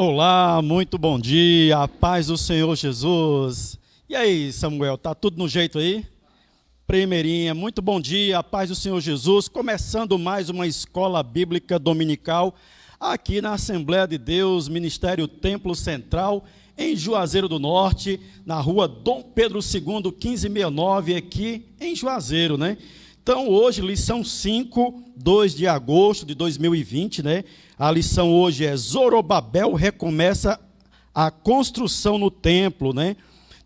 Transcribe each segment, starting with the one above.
Olá, muito bom dia, a paz do Senhor Jesus. E aí, Samuel, tá tudo no jeito aí? Primeirinha, muito bom dia, a paz do Senhor Jesus. Começando mais uma escola bíblica dominical aqui na Assembleia de Deus, Ministério Templo Central, em Juazeiro do Norte, na rua Dom Pedro II, 1569, aqui em Juazeiro, né? Então, hoje, lição 5, 2 de agosto de 2020, né? A lição hoje é Zorobabel recomeça a construção no templo, né?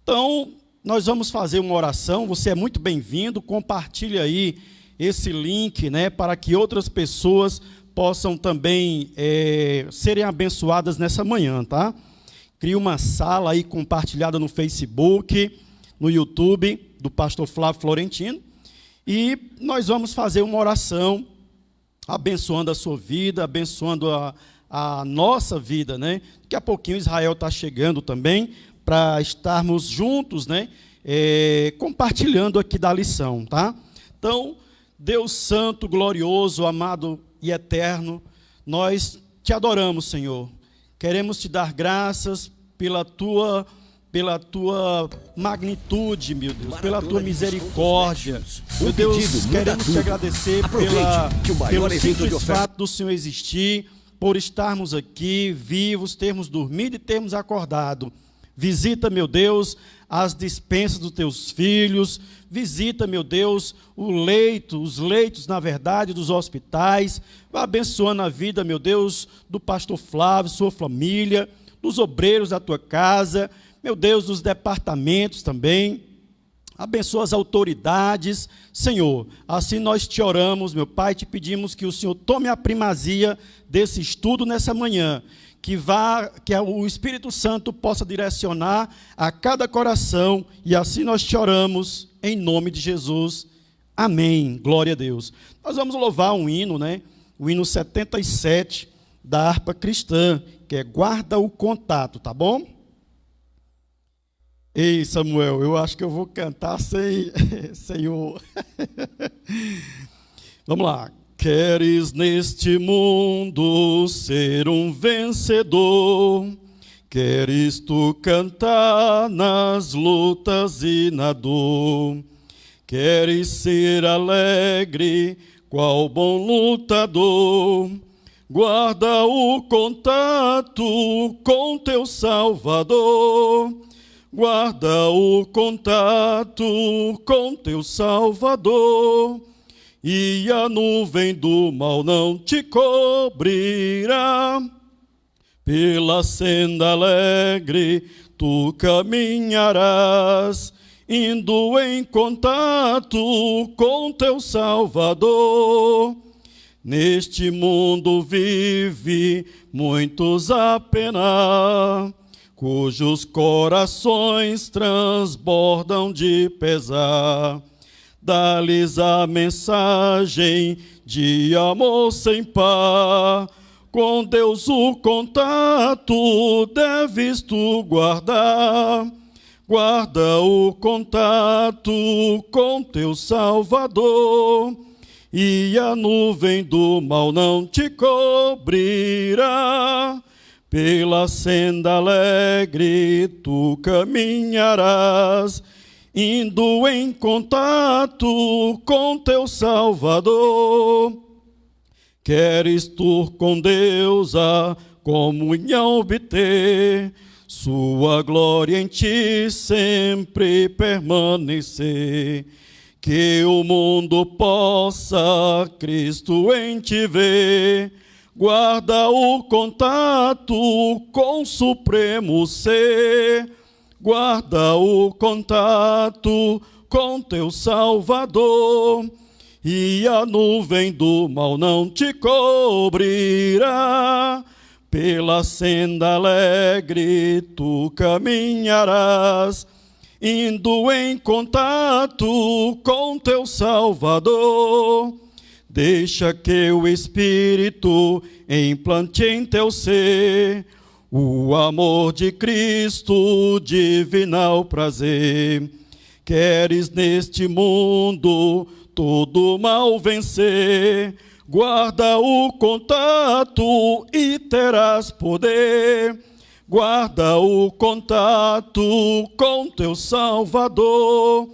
Então, nós vamos fazer uma oração, você é muito bem-vindo, compartilhe aí esse link, né? Para que outras pessoas possam também serem abençoadas nessa manhã, tá? Crie uma sala aí compartilhada no Facebook, no YouTube, do pastor Flávio Florentino, e nós vamos fazer uma oração abençoando a sua vida, abençoando a nossa vida, né? Daqui a pouquinho Israel está chegando também para estarmos juntos, né? Compartilhando aqui da lição, tá? Então, Deus Santo, glorioso, amado e eterno, nós te adoramos, Senhor. Queremos te dar graças pela tua magnitude, meu Deus, pela tua misericórdia. Meu Deus, queremos te agradecer pelo simples fato do Senhor existir, por estarmos aqui vivos, termos dormido e termos acordado. Visita, meu Deus, as despensas dos teus filhos, visita, meu Deus, os leitos, na verdade, dos hospitais, abençoando a vida, meu Deus, do pastor Flávio, sua família, dos obreiros da tua casa, meu Deus, dos departamentos também, abençoa as autoridades, Senhor, assim nós te oramos, meu Pai, te pedimos que o Senhor tome a primazia desse estudo nessa manhã, que o Espírito Santo possa direcionar a cada coração, e assim nós te oramos, em nome de Jesus, amém, glória a Deus. Nós vamos louvar um hino, né? O hino 77 da harpa cristã, que é Guarda o Contato, tá bom? Ei, Samuel, eu acho que eu vou cantar sem o... Vamos lá. Queres neste mundo ser um vencedor? Queres tu cantar nas lutas e na dor? Queres ser alegre, qual bom lutador? Guarda o contato com teu Salvador. Guarda o contato com teu Salvador, e a nuvem do mal não te cobrirá. Pela senda alegre tu caminharás, indo em contato com teu Salvador. Neste mundo vive muitos a penar, cujos corações transbordam de pesar. Dá-lhes a mensagem de amor sem par. Com Deus o contato deves tu guardar. Guarda o contato com teu Salvador, e a nuvem do mal não te cobrirá. Pela senda alegre tu caminharás, indo em contato com teu Salvador. Queres tu com Deus a comunhão obter, sua glória em ti sempre permanecer. Que o mundo possa Cristo em ti ver. Guarda o contato com o supremo ser. Guarda o contato com teu Salvador, e a nuvem do mal não te cobrirá. Pela senda alegre tu caminharás, indo em contato com teu Salvador. Deixa que o Espírito implante em teu ser o amor de Cristo, divinal prazer. Queres neste mundo todo mal vencer? Guarda o contato e terás poder. Guarda o contato com teu Salvador,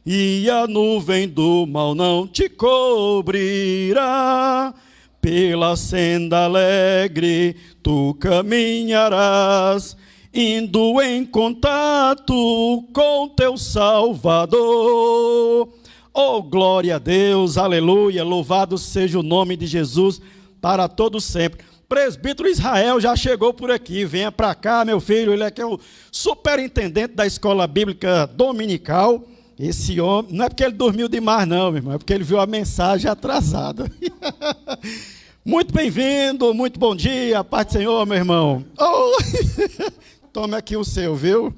e a nuvem do mal não te cobrirá. Pela senda alegre tu caminharás, indo em contato com teu Salvador. Oh, glória a Deus, aleluia, louvado seja o nome de Jesus para todos sempre. Presbítero Israel já chegou por aqui, venha para cá, meu filho, ele é que é o superintendente da escola bíblica dominical. Esse homem, não é porque ele dormiu demais não, meu irmão, é porque ele viu a mensagem atrasada. Muito bem-vindo, muito bom dia, paz do Senhor, meu irmão. Oh. Tome aqui o seu, viu?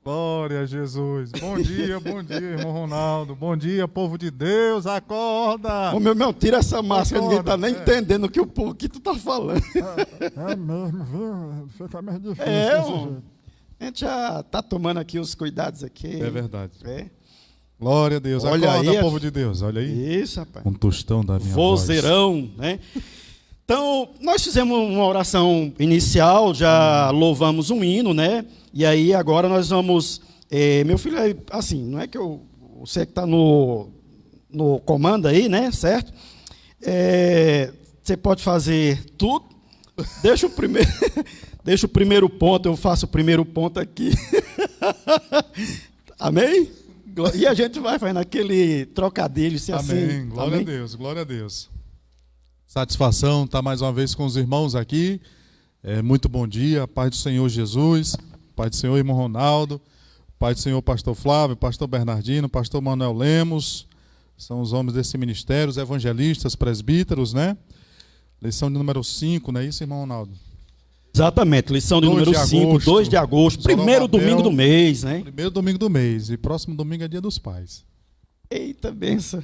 Glória a Jesus. Bom dia, irmão Ronaldo. Bom dia, povo de Deus, acorda. Ô, meu irmão, tira essa máscara, ninguém está nem entendendo o que tu está falando. É mesmo, viu? Fica mais difícil. A gente já está tomando aqui os cuidados aqui. É verdade. É. Glória a Deus. Olha acorda, aí, povo de Deus. Olha aí. Isso, rapaz. Um tostão da minha vozeirão, né? Então, nós fizemos uma oração inicial, já louvamos um hino, né? E aí agora nós vamos... meu filho, assim, não é que você que está no comando aí, né? Certo? Você pode fazer tudo. Deixa o primeiro ponto, eu faço o primeiro ponto aqui. Amém? E a gente vai fazendo aquele trocadilho, se assim. Amém. Glória a Deus, glória a Deus. Satisfação estar mais uma vez com os irmãos aqui. Muito bom dia, paz do Senhor Jesus, paz do Senhor irmão Ronaldo, paz do Senhor pastor Flávio, pastor Bernardino, pastor Manuel Lemos, são os homens desse ministério, os evangelistas, presbíteros, né? Lição de número 5, não é isso, irmão Ronaldo? Exatamente, lição de número 5, 2 de agosto, primeiro domingo do mês, né? Primeiro domingo do mês, e próximo domingo é dia dos pais. Eita, benção.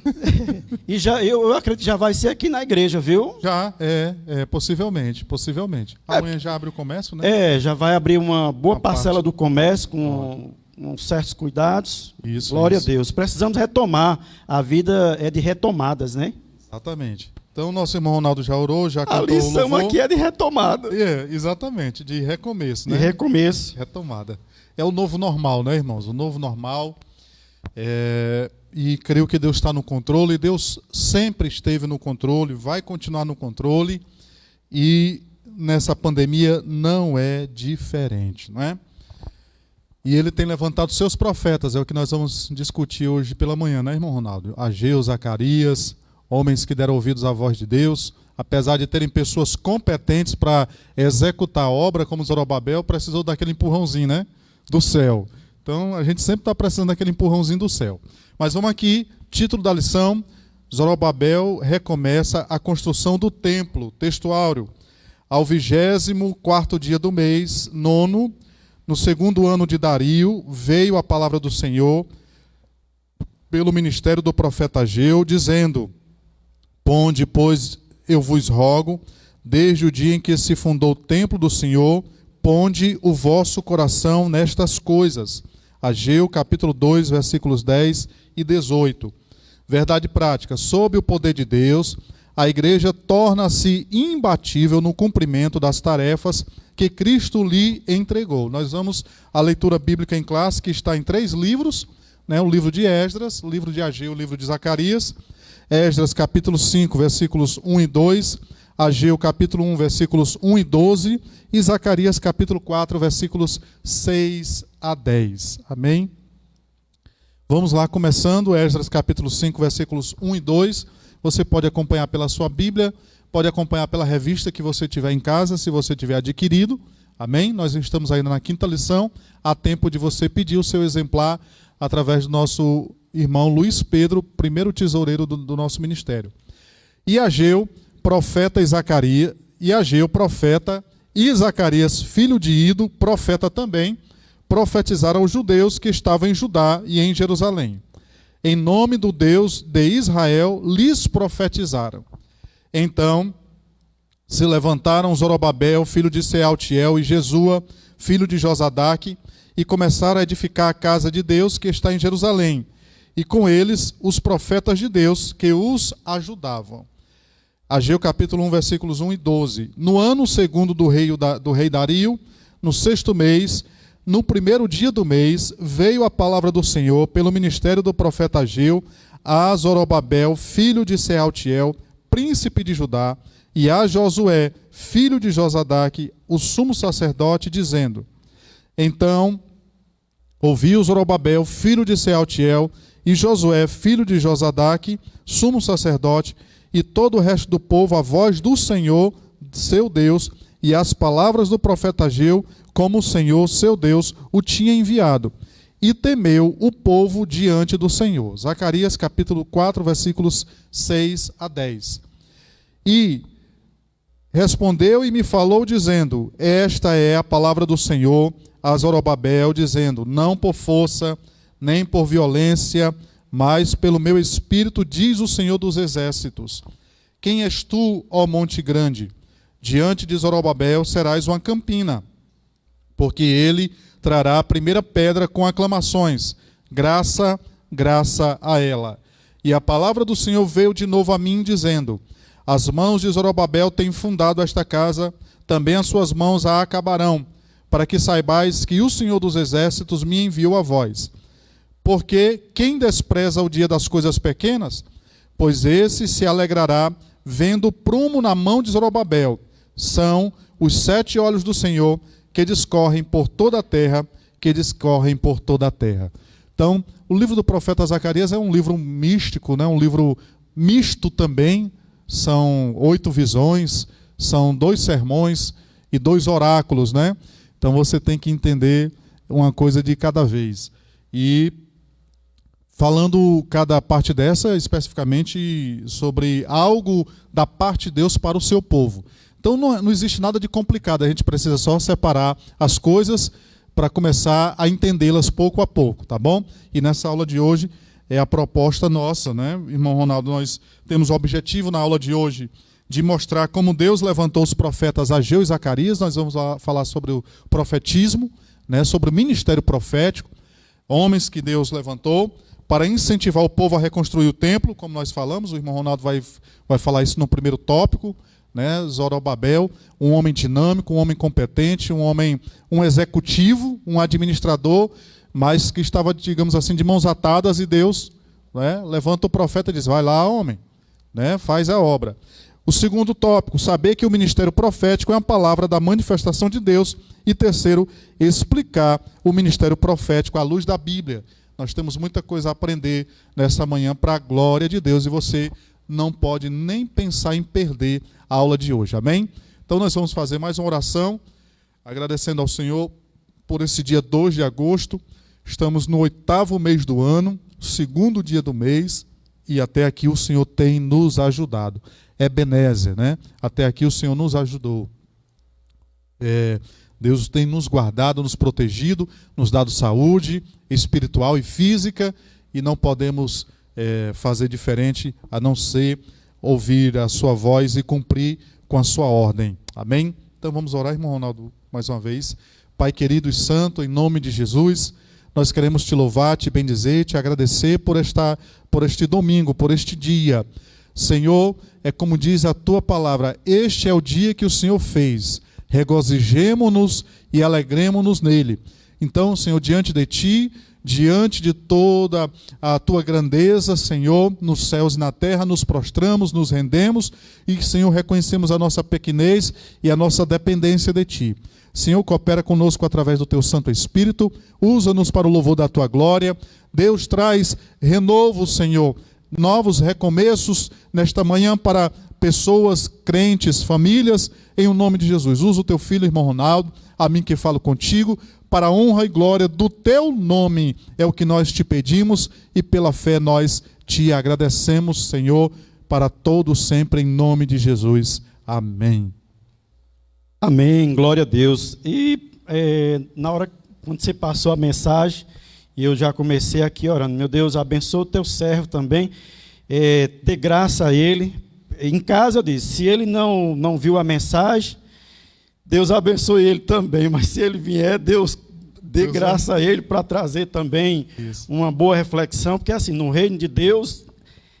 E eu acredito que já vai ser aqui na igreja, viu? Já, possivelmente. Amanhã já abre o comércio, né? Já vai abrir uma boa parcela do comércio com certos cuidados. Isso. Glória a Deus. Precisamos retomar. A vida é de retomadas, né? Exatamente. Então, nosso irmão Ronaldo já orou, já cantou o louvor. A lição aqui é de retomada. Exatamente, de recomeço, né? De recomeço. Retomada. É o novo normal, né, irmãos? O novo normal. E creio que Deus está no controle. Deus sempre esteve no controle, vai continuar no controle. E nessa pandemia não é diferente, não é? E Ele tem levantado seus profetas, é o que nós vamos discutir hoje pela manhã, né, irmão Ronaldo? Ageu, Zacarias, homens que deram ouvidos à voz de Deus, apesar de terem pessoas competentes para executar a obra, como Zorobabel, precisou daquele empurrãozinho, né? Do céu. Então, a gente sempre está precisando daquele empurrãozinho do céu. Mas vamos aqui, título da lição, Zorobabel recomeça a construção do templo, texto áureo, ao 24º dia do mês, nono, no segundo ano de Dario, veio a palavra do Senhor pelo ministério do profeta Ageu, dizendo: Ponde, pois, eu vos rogo, desde o dia em que se fundou o templo do Senhor, ponde o vosso coração nestas coisas. Ageu, capítulo 2, versículos 10 e 18. Verdade prática. Sob o poder de Deus, a igreja torna-se imbatível no cumprimento das tarefas que Cristo lhe entregou. Nós vamos à leitura bíblica em classe, que está em 3 livros, né? O livro de Esdras, o livro de Ageu, o livro de Zacarias. Esdras, capítulo 5, versículos 1 e 2, Ageu, capítulo 1, versículos 1 e 12, e Zacarias, capítulo 4, versículos 6 a 10. Amém? Vamos lá, começando, Esdras, capítulo 5, versículos 1 e 2. Você pode acompanhar pela sua Bíblia, pode acompanhar pela revista que você tiver em casa, se você tiver adquirido. Amém? Nós estamos ainda na 5ª lição, há tempo de você pedir o seu exemplar através do nosso irmão Luiz Pedro, primeiro tesoureiro do nosso ministério. E Ageu, profeta, e Zacarias, filho de Ido, profeta também, profetizaram aos judeus que estavam em Judá e em Jerusalém. Em nome do Deus de Israel, lhes profetizaram. Então se levantaram Zorobabel, filho de Sealtiel, e Jesua, filho de Josadaque, e começaram a edificar a casa de Deus que está em Jerusalém, e com eles os profetas de Deus que os ajudavam. Ageu capítulo 1, versículos 1 e 12. No ano segundo do rei Dario, no 6º mês, no primeiro dia do mês, veio a palavra do Senhor pelo ministério do profeta Ageu a Zorobabel, filho de Sealtiel, príncipe de Judá, e a Josué, filho de Josadaque, o sumo sacerdote, dizendo: Então ouviu Zorobabel, filho de Sealtiel, e Josué, filho de Josadaque, sumo sacerdote, e todo o resto do povo, a voz do Senhor, seu Deus, e as palavras do profeta Ageu, como o Senhor, seu Deus, o tinha enviado. E temeu o povo diante do Senhor. Zacarias capítulo 4, versículos 6 a 10. E respondeu e me falou, dizendo: Esta é a palavra do Senhor a Zorobabel, dizendo: Não por força, nem por violência, mas pelo meu espírito, diz o Senhor dos exércitos. Quem és tu, ó monte grande? Diante de Zorobabel serás uma campina, porque ele trará a primeira pedra com aclamações. Graça, graça a ela. E a palavra do Senhor veio de novo a mim, dizendo: As mãos de Zorobabel têm fundado esta casa, também as suas mãos a acabarão, para que saibais que o Senhor dos exércitos me enviou a vós. Porque quem despreza o dia das coisas pequenas? Pois esse se alegrará vendo o prumo na mão de Zorobabel. São os 7 olhos do Senhor que discorrem por toda a terra, que discorrem por toda a terra. Então, o livro do profeta Zacarias é um livro místico, né? Um livro misto também. São 8 visões, são 2 sermões e 2 oráculos, né? Então você tem que entender uma coisa de cada vez. E falando cada parte dessa especificamente sobre algo da parte de Deus para o seu povo. Então não existe nada de complicado, a gente precisa só separar as coisas para começar a entendê-las pouco a pouco, tá bom? E nessa aula de hoje é a proposta nossa, né? Irmão Ronaldo, nós temos o objetivo na aula de hoje de mostrar como Deus levantou os profetas Ageu e Zacarias. Nós vamos falar sobre o profetismo, né? Sobre o ministério profético, homens que Deus levantou para incentivar o povo a reconstruir o templo, como nós falamos. O irmão Ronaldo vai falar isso no primeiro tópico, né? Zorobabel, um homem dinâmico, um homem competente, um executivo, um administrador, mas que estava, digamos assim, de mãos atadas, e Deus, né, levanta o profeta e diz: vai lá, homem, né, faz a obra. O segundo tópico, saber que o ministério profético é a palavra da manifestação de Deus. E terceiro, explicar o ministério profético à luz da Bíblia. Nós temos muita coisa a aprender nessa manhã para a glória de Deus, e você não pode nem pensar em perder a aula de hoje, amém? Então nós vamos fazer mais uma oração, agradecendo ao Senhor por esse dia 2 de agosto. Estamos no 8º mês do ano, 2º dia do mês, e até aqui o Senhor tem nos ajudado. Ebenezer, né? Até aqui o Senhor nos ajudou. Deus tem nos guardado, nos protegido, nos dado saúde espiritual e física, e não podemos fazer diferente a não ser ouvir a sua voz e cumprir com a sua ordem. Amém? Então vamos orar, irmão Ronaldo, mais uma vez. Pai querido e santo, em nome de Jesus, nós queremos te louvar, te bendizer, te agradecer por este domingo, por este dia. Senhor, é como diz a tua palavra: este é o dia que o Senhor fez. Regozijemo-nos e alegremo-nos nele. Então, Senhor, diante de ti, diante de toda a tua grandeza, Senhor, nos céus e na terra, nos prostramos, nos rendemos e, Senhor, reconhecemos a nossa pequenez e a nossa dependência de ti. Senhor, coopera conosco através do teu Santo Espírito, usa-nos para o louvor da tua glória. Deus, traz renovo, Senhor, novos recomeços nesta manhã para pessoas, crentes, famílias, em o nome de Jesus. Usa o teu filho, irmão Ronaldo, a mim que falo contigo, para a honra e glória do teu nome. É o que nós te pedimos e pela fé nós te agradecemos, Senhor, para todos sempre, em nome de Jesus. Amém. Amém, glória a Deus. E na hora quando você passou a mensagem, eu já comecei aqui orando: meu Deus, abençoa o teu servo também, dê graça a ele. Em casa eu disse: se ele não viu a mensagem, Deus abençoe ele também, mas se ele vier, Deus dê graça a ele para trazer também uma boa reflexão, porque assim, no reino de Deus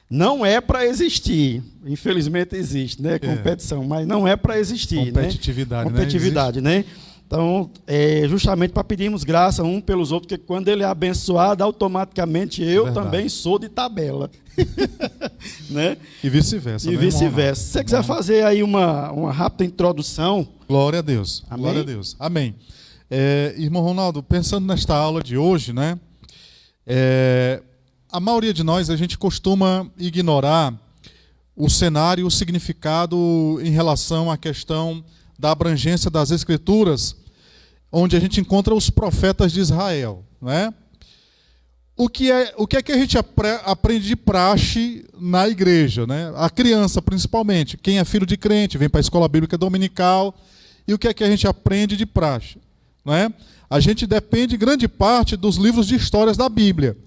não é para existir, infelizmente existe, né, competição, mas não é para existir, competitividade, né? Competitividade, né? Então, justamente para pedirmos graça um pelos outros, porque quando ele é abençoado, automaticamente eu também sou de tabela. Né? E vice-versa. E vice-versa. Se você quiser fazer aí uma rápida introdução. Glória a Deus. Amém? Glória a Deus. Amém. Irmão Ronaldo, pensando nesta aula de hoje, né? A maioria de nós, a gente costuma ignorar o cenário, o significado em relação à questão da abrangência das Escrituras, onde a gente encontra os profetas de Israel, né? O que é que a gente aprende de praxe na igreja, né? A criança, principalmente, quem é filho de crente, vem para a escola bíblica dominical, e o que é que a gente aprende de praxe, não é? A gente depende grande parte dos livros de histórias da Bíblia.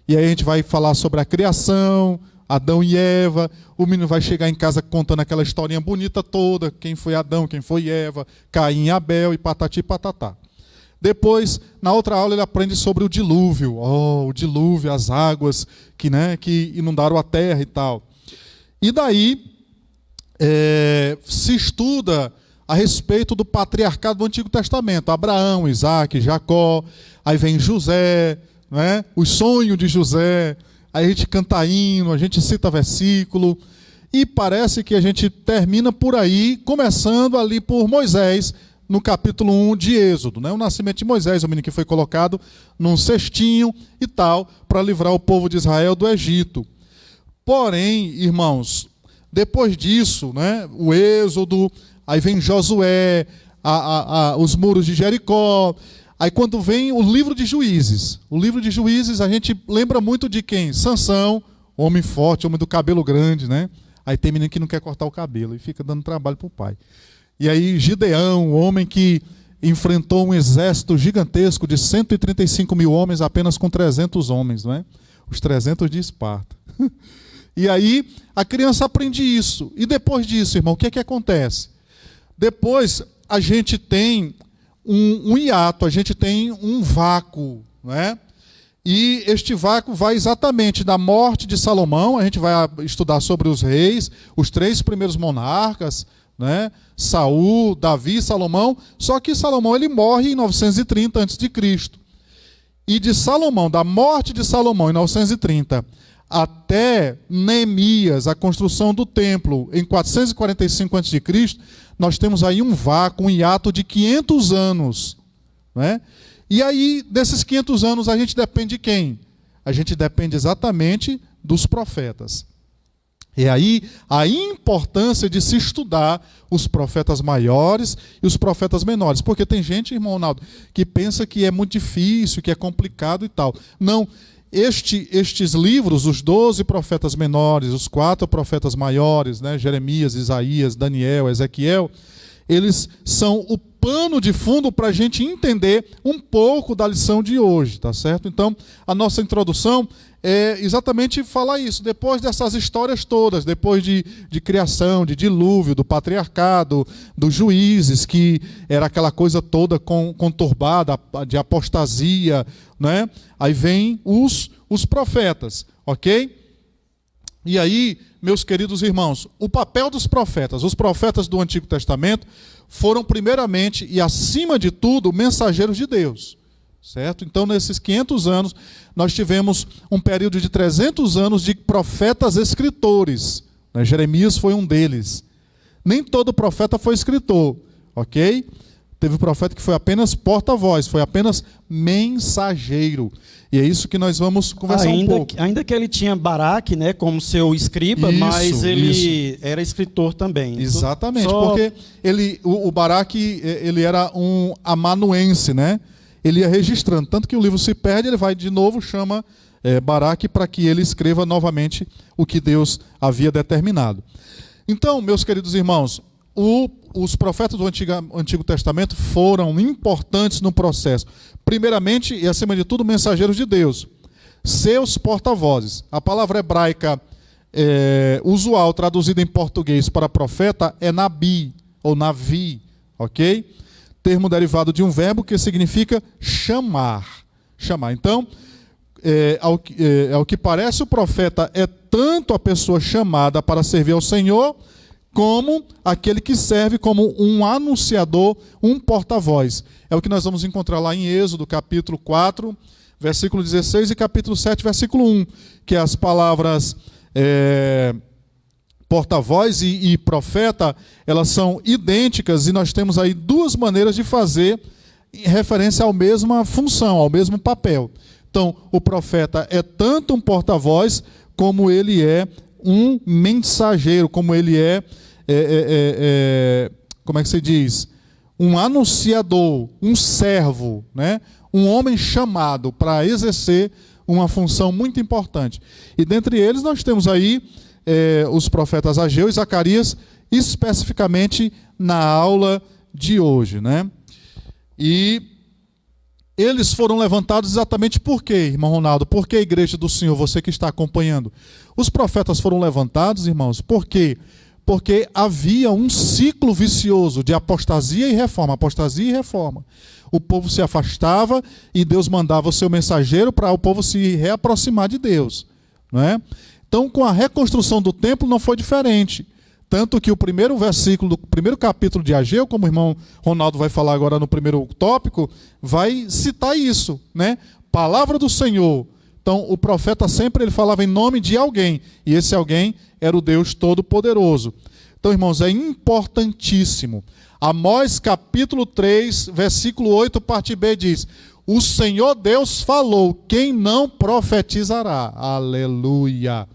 E aí a gente vai falar sobre a criação, Adão e Eva, o menino vai chegar em casa contando aquela historinha bonita toda, quem foi Adão, quem foi Eva, Caim e Abel e patati e patatá. Depois, na outra aula, ele aprende sobre o dilúvio, o dilúvio, as águas que inundaram a terra e tal. E daí, se estuda a respeito do patriarcado do Antigo Testamento, Abraão, Isaac, Jacó, aí vem José, né? Os sonhos de José. Aí a gente canta hino, a gente cita versículo, e parece que a gente termina por aí, começando ali por Moisés, no capítulo 1 de Êxodo, né? O nascimento de Moisés, o menino que foi colocado num cestinho e tal, para livrar o povo de Israel do Egito. Porém, irmãos, depois disso, né, o Êxodo, aí vem Josué, os muros de Jericó. Aí quando vem o livro de Juízes, a gente lembra muito de quem? Sansão, homem forte, homem do cabelo grande, né? Aí tem menino que não quer cortar o cabelo e fica dando trabalho para o pai. E aí Gideão, o homem que enfrentou um exército gigantesco de 135 mil homens apenas com 300 homens, não é? Os 300 de Esparta. E aí a criança aprende isso. E depois disso, irmão, o que é que acontece? Depois a gente tem um hiato, a gente tem um vácuo, né? E este vácuo vai exatamente da morte de Salomão, a gente vai estudar sobre os reis, os 3 primeiros monarcas, né? Saul, Davi, Salomão, só que Salomão ele morre em 930 a.C. E de Salomão, da morte de Salomão em 930 até Neemias, a construção do templo em 445 a.C., nós temos aí um vácuo, um hiato de 500 anos. Né? E aí, desses 500 anos, a gente depende de quem? A gente depende exatamente dos profetas. E aí, a importância de se estudar os profetas maiores e os profetas menores. Porque tem gente, irmão Ronaldo, que pensa que é muito difícil, que é complicado e tal. Não. Estes livros, os 12 profetas menores, os 4 profetas maiores, né, Jeremias, Isaías, Daniel, Ezequiel, eles são o pano de fundo para a gente entender um pouco da lição de hoje, tá certo? Então, a nossa introdução é exatamente falar isso. Depois dessas histórias todas, depois de criação, de dilúvio, do patriarcado, dos juízes, que era aquela coisa toda conturbada, de apostasia, né? Aí vem os profetas, ok? E aí, meus queridos irmãos, o papel dos profetas, os profetas do Antigo Testamento, foram primeiramente e acima de tudo mensageiros de Deus, certo? Então, nesses 500 anos, nós tivemos um período de 300 anos de profetas escritores, né? Jeremias foi um deles. Nem todo profeta foi escritor, ok? Teve profeta que foi apenas porta-voz, foi apenas mensageiro. E é isso que nós vamos conversar um pouco. Ainda que ele tinha Baraque, né, como seu escriba, mas ele era escritor também. Exatamente, porque o Baraque ele era um amanuense, né? Ele ia registrando. Tanto que o livro se perde, ele vai de novo, chama Baraque para que ele escreva novamente o que Deus havia determinado. Então, meus queridos irmãos, os profetas do Antigo Testamento foram importantes no processo. Primeiramente e acima de tudo, mensageiros de Deus. Seus porta-vozes. A palavra hebraica usual, traduzida em português para profeta, é nabi, ou navi, ok? termo derivado de um verbo que significa chamar. Chamar. Então, ao que parece, o profeta é tanto a pessoa chamada para servir ao Senhor, como aquele que serve como um anunciador, um porta-voz. É o que nós vamos encontrar lá em Êxodo, capítulo 4, versículo 16, e capítulo 7, versículo 1, que as palavras porta-voz e profeta, elas são idênticas, e nós temos aí duas maneiras de fazer referência à mesma função, ao mesmo papel. Então, o profeta é tanto um porta-voz, como ele é um mensageiro, como ele como é que se diz? Um anunciador, um servo, né? Um homem chamado para exercer uma função muito importante. E dentre eles nós temos aí os profetas Ageu e Zacarias, especificamente na aula de hoje, né? E eles foram levantados exatamente por quê, irmão Ronaldo? Por que a igreja do Senhor, você que está acompanhando? Os profetas foram levantados, irmãos, por quê? Porque havia um ciclo vicioso de apostasia e reforma. Apostasia e reforma. O povo se afastava e Deus mandava o seu mensageiro para o povo se reaproximar de Deus, não é? Então, com a reconstrução do templo não foi diferente. Tanto que o primeiro versículo do primeiro capítulo de Ageu, como o irmão Ronaldo vai falar agora no primeiro tópico, vai citar isso, né? Palavra do Senhor. Então, o profeta sempre ele falava em nome de alguém, e esse alguém era o Deus Todo-Poderoso. Então, irmãos, é importantíssimo. Amós capítulo 3, versículo 8, parte B diz: o Senhor Deus falou, quem não profetizará? Aleluia.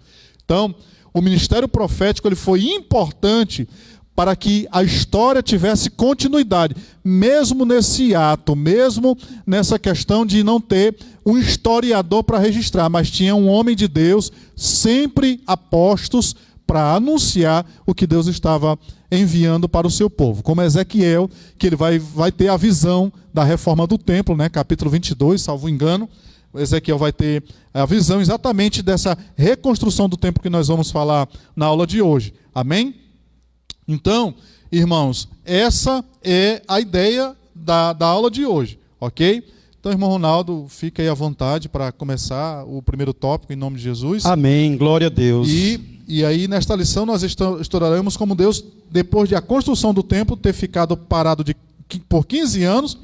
Então, o ministério profético ele foi importante para que a história tivesse continuidade, mesmo nesse ato, mesmo nessa questão de não ter um historiador para registrar, mas tinha um homem de Deus sempre a postos para anunciar o que Deus estava enviando para o seu povo. Como Ezequiel, que ele vai ter a visão da reforma do templo, né? Capítulo 22, salvo engano. Ezequiel vai ter a visão exatamente dessa reconstrução do templo que nós vamos falar na aula de hoje. Amém? Então, irmãos, essa é a ideia da aula de hoje, ok? Então, irmão Ronaldo, fica aí à vontade para começar o primeiro tópico, em nome de Jesus. Amém, glória a Deus. E aí, nesta lição, nós estudaremos como Deus, depois de a construção do templo ter ficado parado por 15 anos,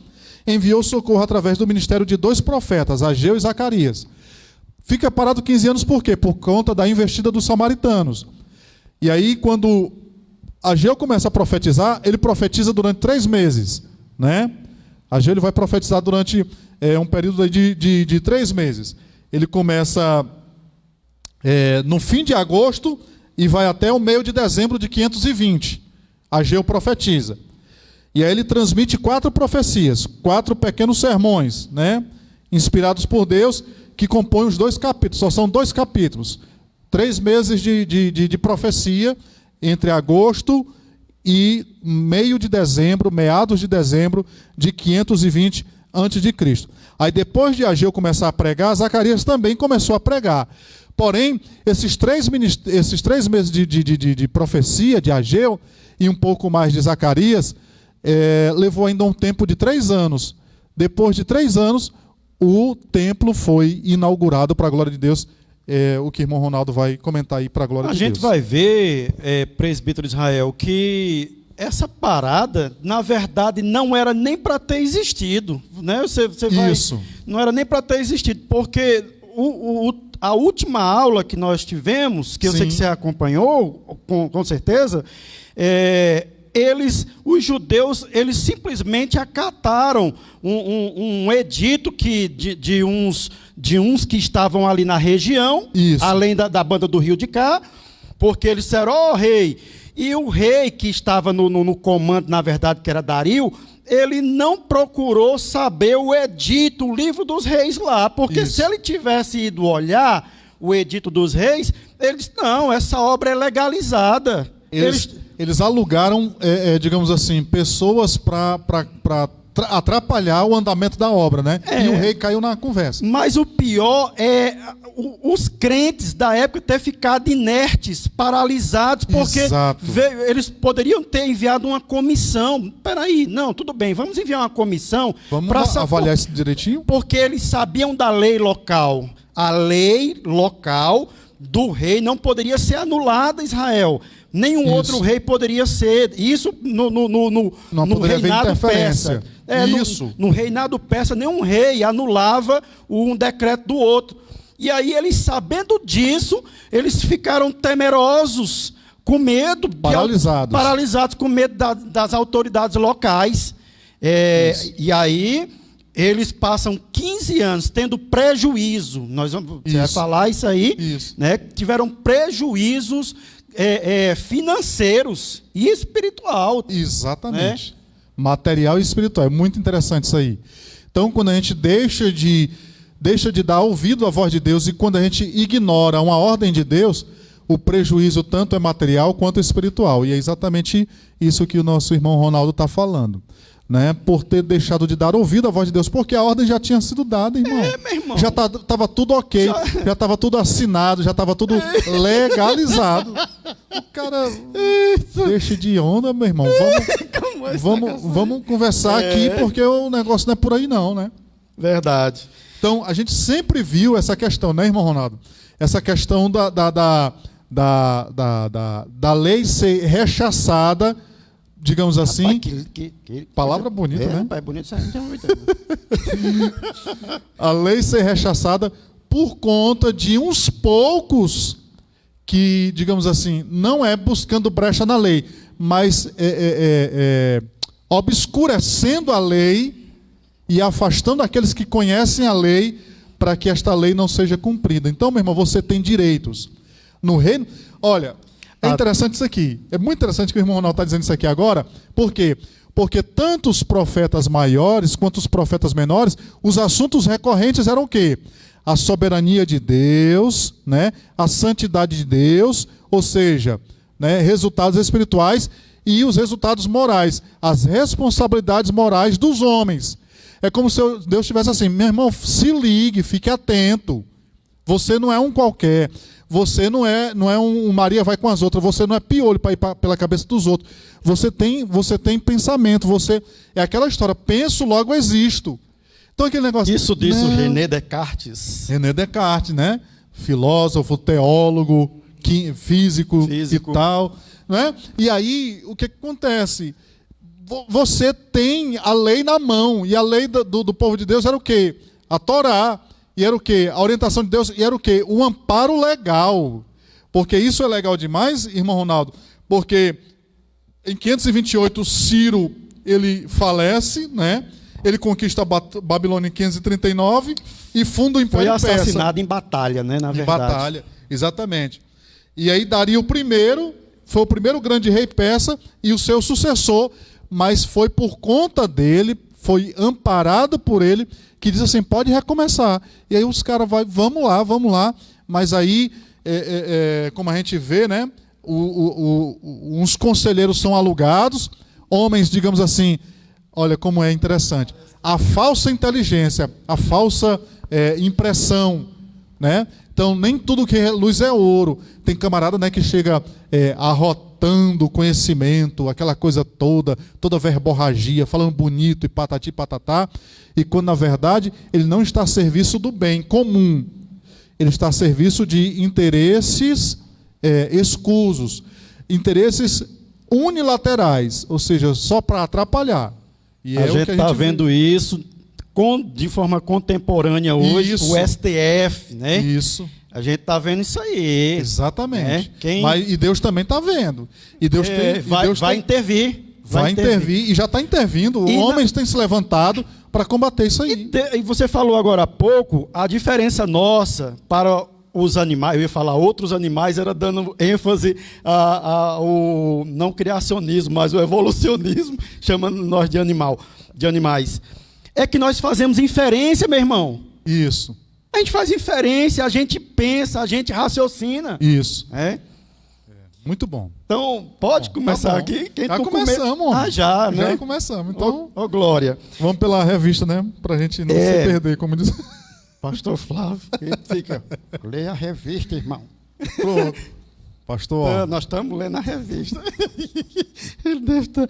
enviou socorro através do ministério de dois profetas, Ageu e Zacarias. Fica parado 15 anos por quê? Por conta da investida dos samaritanos. E aí, quando Ageu começa a profetizar, ele profetiza durante 3 meses, né? Ageu ele vai profetizar durante um período de 3 meses. Ele começa no fim de agosto e vai até o meio de dezembro de 520. Ageu profetiza. E aí ele transmite 4 profecias, 4 pequenos sermões, né? Inspirados por Deus, que compõem os 2 capítulos. Só são 2 capítulos. 3 meses de profecia, entre agosto e meio de dezembro, meados de dezembro de 520 a.C. Aí depois de Ageu começar a pregar, Zacarias também começou a pregar. Porém, esses 3 meses de profecia de Ageu e um pouco mais de Zacarias, levou ainda um tempo de 3 anos. Depois de 3 anos, o templo foi inaugurado para a glória de Deus. O que o irmão Ronaldo vai comentar aí para a glória de Deus. A gente vai ver, presbítero Israel, que essa parada, na verdade, não era nem para ter existido, né? Isso. Não era nem para ter existido, porque a última aula que nós tivemos, que eu sei que você acompanhou, com certeza, os judeus, eles simplesmente acataram um edito de uns que estavam ali na região, além da banda do Rio de Cá, porque eles disseram, ó rei, e o rei que estava no comando, na verdade, que era Dario, ele não procurou saber o edito, o livro dos reis lá, porque se ele tivesse ido olhar o edito dos reis, ele disse, não, essa obra é legalizada. Eles alugaram, digamos assim, pessoas para atrapalhar o andamento da obra, né? E o rei caiu na conversa. Mas o pior é os crentes da época ter ficado inertes, paralisados, porque eles poderiam ter enviado uma comissão. Peraí, não, tudo bem, vamos enviar uma comissão. Vamos avaliar isso direitinho? Porque eles sabiam da lei local. A lei local do rei não poderia ser anulada, Israel. Nenhum outro rei poderia ser. Isso no reinado persa. No reinado persa, nenhum rei anulava um decreto do outro. E aí, eles sabendo disso, eles ficaram temerosos, com medo, paralisados com medo das autoridades locais. E aí, eles passam 15 anos tendo prejuízo. Você vai falar isso aí. Né? Tiveram prejuízos financeiros e espiritual. Exatamente. Né? Material e espiritual. É muito interessante isso aí. Então, quando a gente deixa de dar ouvido à voz de Deus e quando a gente ignora uma ordem de Deus, o prejuízo tanto é material quanto espiritual. E é exatamente isso que o nosso irmão Ronaldo está falando. Né? Por ter deixado de dar ouvido à voz de Deus, porque a ordem já tinha sido dada, irmão. Meu irmão. Já estava tudo ok, já estava tudo assinado, já estava tudo legalizado. O cara deixa de onda, meu irmão. Vamos conversar aqui, porque o negócio não é por aí não, né? Verdade. Então, a gente sempre viu essa questão, né, irmão Ronaldo? Essa questão da lei ser rechaçada, digamos assim. Palavra bonita, né? É bonito, a lei ser rechaçada por conta de uns poucos que, digamos assim, não é buscando brecha na lei, mas obscurecendo a lei e afastando aqueles que conhecem a lei para que esta lei não seja cumprida. Então, meu irmão, você tem direitos. No reino... Olha, é interessante isso aqui. É muito interessante que o irmão Ronaldo está dizendo isso aqui agora. Por quê? Porque tanto os profetas maiores quanto os profetas menores, os assuntos recorrentes eram o quê? A soberania de Deus, né? A santidade de Deus, ou seja, né? Resultados espirituais e os resultados morais, as responsabilidades morais dos homens. É como se Deus estivesse assim, meu irmão, se ligue, fique atento. Você não é um qualquer. Você não é um Maria vai com as outras. Você não é piolho para ir pela cabeça dos outros. Você tem pensamento. Você é aquela história. Penso, logo existo. Então aquele negócio. Isso disse o René Descartes. René Descartes, né? Filósofo, teólogo, físico e tal, né? E aí o que acontece? Você tem a lei na mão. E a lei do povo de Deus era o quê? A Torá. E era o quê? A orientação de Deus. E era o quê? O amparo legal. Porque isso é legal demais, irmão Ronaldo. Porque em 528, Ciro, ele falece, né? Ele conquista a Babilônia em 539 e funda o Império Persa. Foi assassinado em batalha, né? Na verdade. Em batalha, exatamente. E aí Dario I foi o primeiro grande rei persa e o seu sucessor, mas foi por conta dele, foi amparado por ele, que diz assim, pode recomeçar. E aí os caras vamos lá. Mas aí, como a gente vê, né, uns conselheiros são alugados, homens, digamos assim, olha como é interessante, a falsa inteligência, a falsa impressão, né? Então, nem tudo que é luz é ouro. Tem camarada, né, que chega arrotando conhecimento, aquela coisa toda verborragia, falando bonito e patati patatá, e quando, na verdade, ele não está a serviço do bem comum. Ele está a serviço de interesses escusos, interesses unilaterais, ou seja, só para atrapalhar. E a gente está vendo isso de forma contemporânea hoje, isso. O STF, né? Isso. A gente está vendo isso aí. Exatamente. E Deus também está vendo. E Deus vai intervir. Vai intervir e já está intervindo. Homens têm se levantado para combater isso aí. E você falou agora há pouco, a diferença nossa para os animais, eu ia falar outros animais, era dando ênfase ao não criacionismo, mas o evolucionismo, chamando nós de animais. É que nós fazemos inferência, meu irmão. Isso. A gente faz inferência, a gente pensa, a gente raciocina. Isso. Muito bom. Então, pode começar bom. aqui. Quem Já não começamos. já, né? Já começamos. Então, Glória. vamos pela revista, né? Pra gente não se perder, como diz. Pastor Flávio, ele fica, lê a revista, irmão. Pronto. Pastor. Nós estamos lendo a revista. Ele deve estar...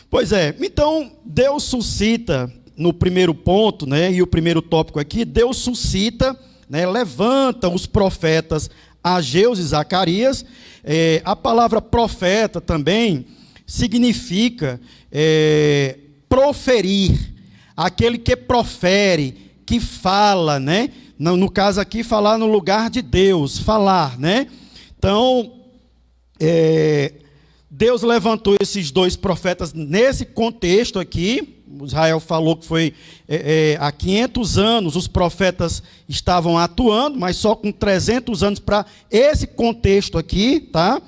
Pois é, então Deus suscita, no primeiro ponto, né, e o primeiro tópico aqui, Deus suscita, né, levanta os profetas Ageu e Zacarias. A palavra profeta também significa proferir, aquele que profere, que fala, né? No caso aqui, falar no lugar de Deus, falar, né? Então, Deus levantou esses dois profetas nesse contexto aqui. Israel falou que foi há 500 anos os profetas estavam atuando, mas só com 300 anos para esse contexto aqui, tá?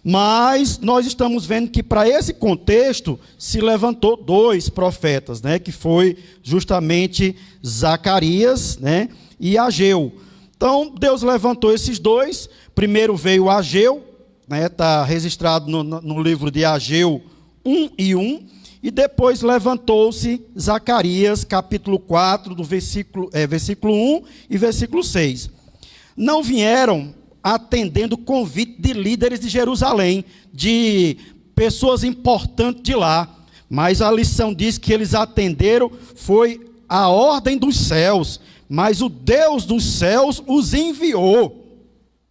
Mas nós estamos vendo que para esse contexto se levantou dois profetas, né? Que foi justamente Zacarias, né? E Ageu. Então Deus levantou esses dois. Primeiro veio Ageu, né? Está registrado no livro de Ageu 1:1. E depois levantou-se Zacarias, capítulo 4, do versículo 1 e versículo 6. Não vieram atendendo o convite de líderes de Jerusalém, de pessoas importantes de lá, mas a lição diz que eles atenderam, foi a ordem dos céus, mas o Deus dos céus os enviou.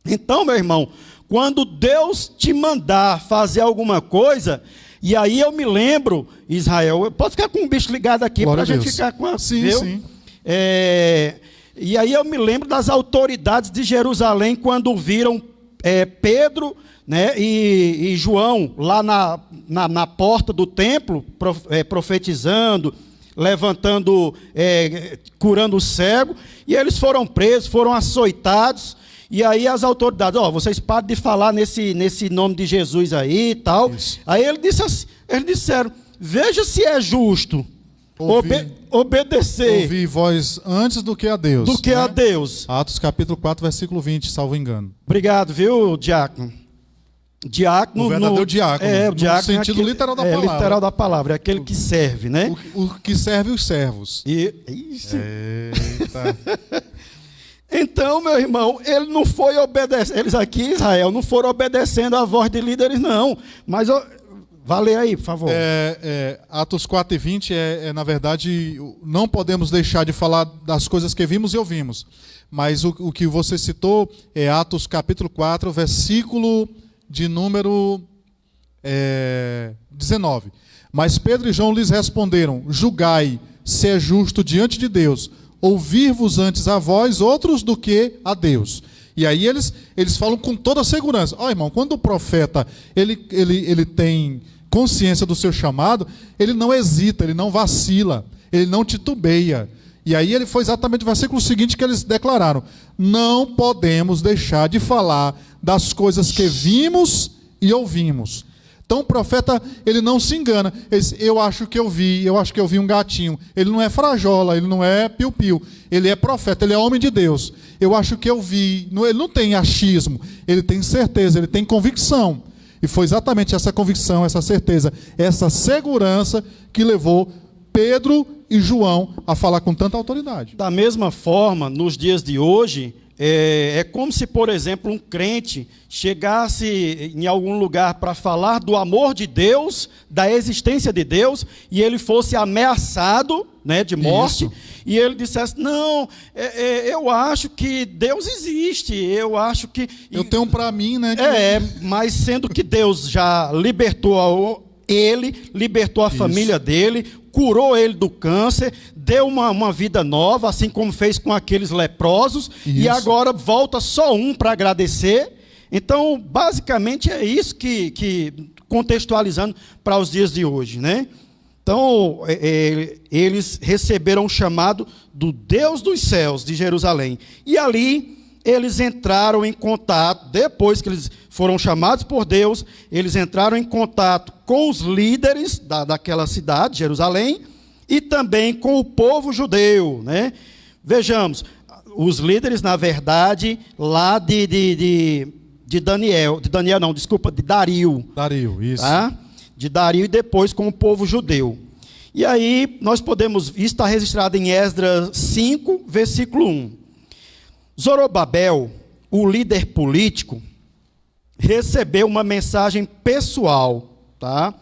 Então, meu irmão, quando Deus te mandar fazer alguma coisa, e aí eu me lembro, Israel, pode ficar com o bicho ligado aqui para a gente ficar com a... Sim, viu? sim. E aí eu me lembro das autoridades de Jerusalém quando viram Pedro, né, e João lá na porta do templo, profetizando, levantando, curando o cego, e eles foram presos, foram açoitados. E aí as autoridades, vocês param de falar nesse nome de Jesus aí e tal. Isso. Aí eles disseram, veja se é justo obedecer. Ouvir voz antes do que a Deus. Do que a Deus. Atos capítulo 4, versículo 20, salvo engano. Obrigado, viu, diácono? Diácono, o verdadeiro diácono. O diácono no sentido literal da palavra. Literal da palavra, é aquele que serve, né? O que serve os servos. Isso. Eita. Então, meu irmão, ele não foi obedecendo, eles aqui em Israel não foram obedecendo a voz de líderes, não. Mas, vá ler aí, por favor. Atos 4 e 20 na verdade, não podemos deixar de falar das coisas que vimos e ouvimos. Mas o que você citou é Atos capítulo 4, versículo de número 19. Mas Pedro e João lhes responderam, julgai se é justo diante de Deus, ouvir-vos antes a vós outros do que a Deus. E aí eles falam com toda a segurança. Irmão, quando o profeta ele tem consciência do seu chamado, ele não hesita, ele não vacila, ele não titubeia. E aí foi exatamente o versículo seguinte que eles declararam: não podemos deixar de falar das coisas que vimos e ouvimos. Então o profeta, ele não se engana. Ele diz, eu acho que eu vi um gatinho. Ele não é frajola, ele não é piu-piu. Ele é profeta, ele é homem de Deus. Eu acho que eu vi. Ele não tem achismo, ele tem certeza, ele tem convicção. E foi exatamente essa convicção, essa certeza, essa segurança que levou Pedro e João a falar com tanta autoridade. Da mesma forma, nos dias de hoje, é como se, por exemplo, um crente chegasse em algum lugar para falar do amor de Deus, da existência de Deus, e ele fosse ameaçado, né, de morte. Isso. E ele dissesse, não, eu acho que Deus existe, eu acho que... Eu tenho para mim, né? Mas sendo que Deus já libertou ele, libertou a família dele, curou ele do câncer, deu uma vida nova, assim como fez com aqueles leprosos, e agora volta só um para agradecer. Então, basicamente é isso que contextualizando para os dias de hoje, né? Então, eles receberam o chamado do Deus dos céus de Jerusalém. E ali eles entraram em contato, depois que eles foram chamados por Deus, eles entraram em contato com os líderes daquela cidade, Jerusalém, e também com o povo judeu, né? Vejamos, os líderes, na verdade, lá de de Daniel não, desculpa, de Dario. Dario, isso. Tá? De Dario e depois com o povo judeu. E aí nós podemos, isso está registrado em Esdras 5, versículo 1. Zorobabel, o líder político, recebeu uma mensagem pessoal, tá?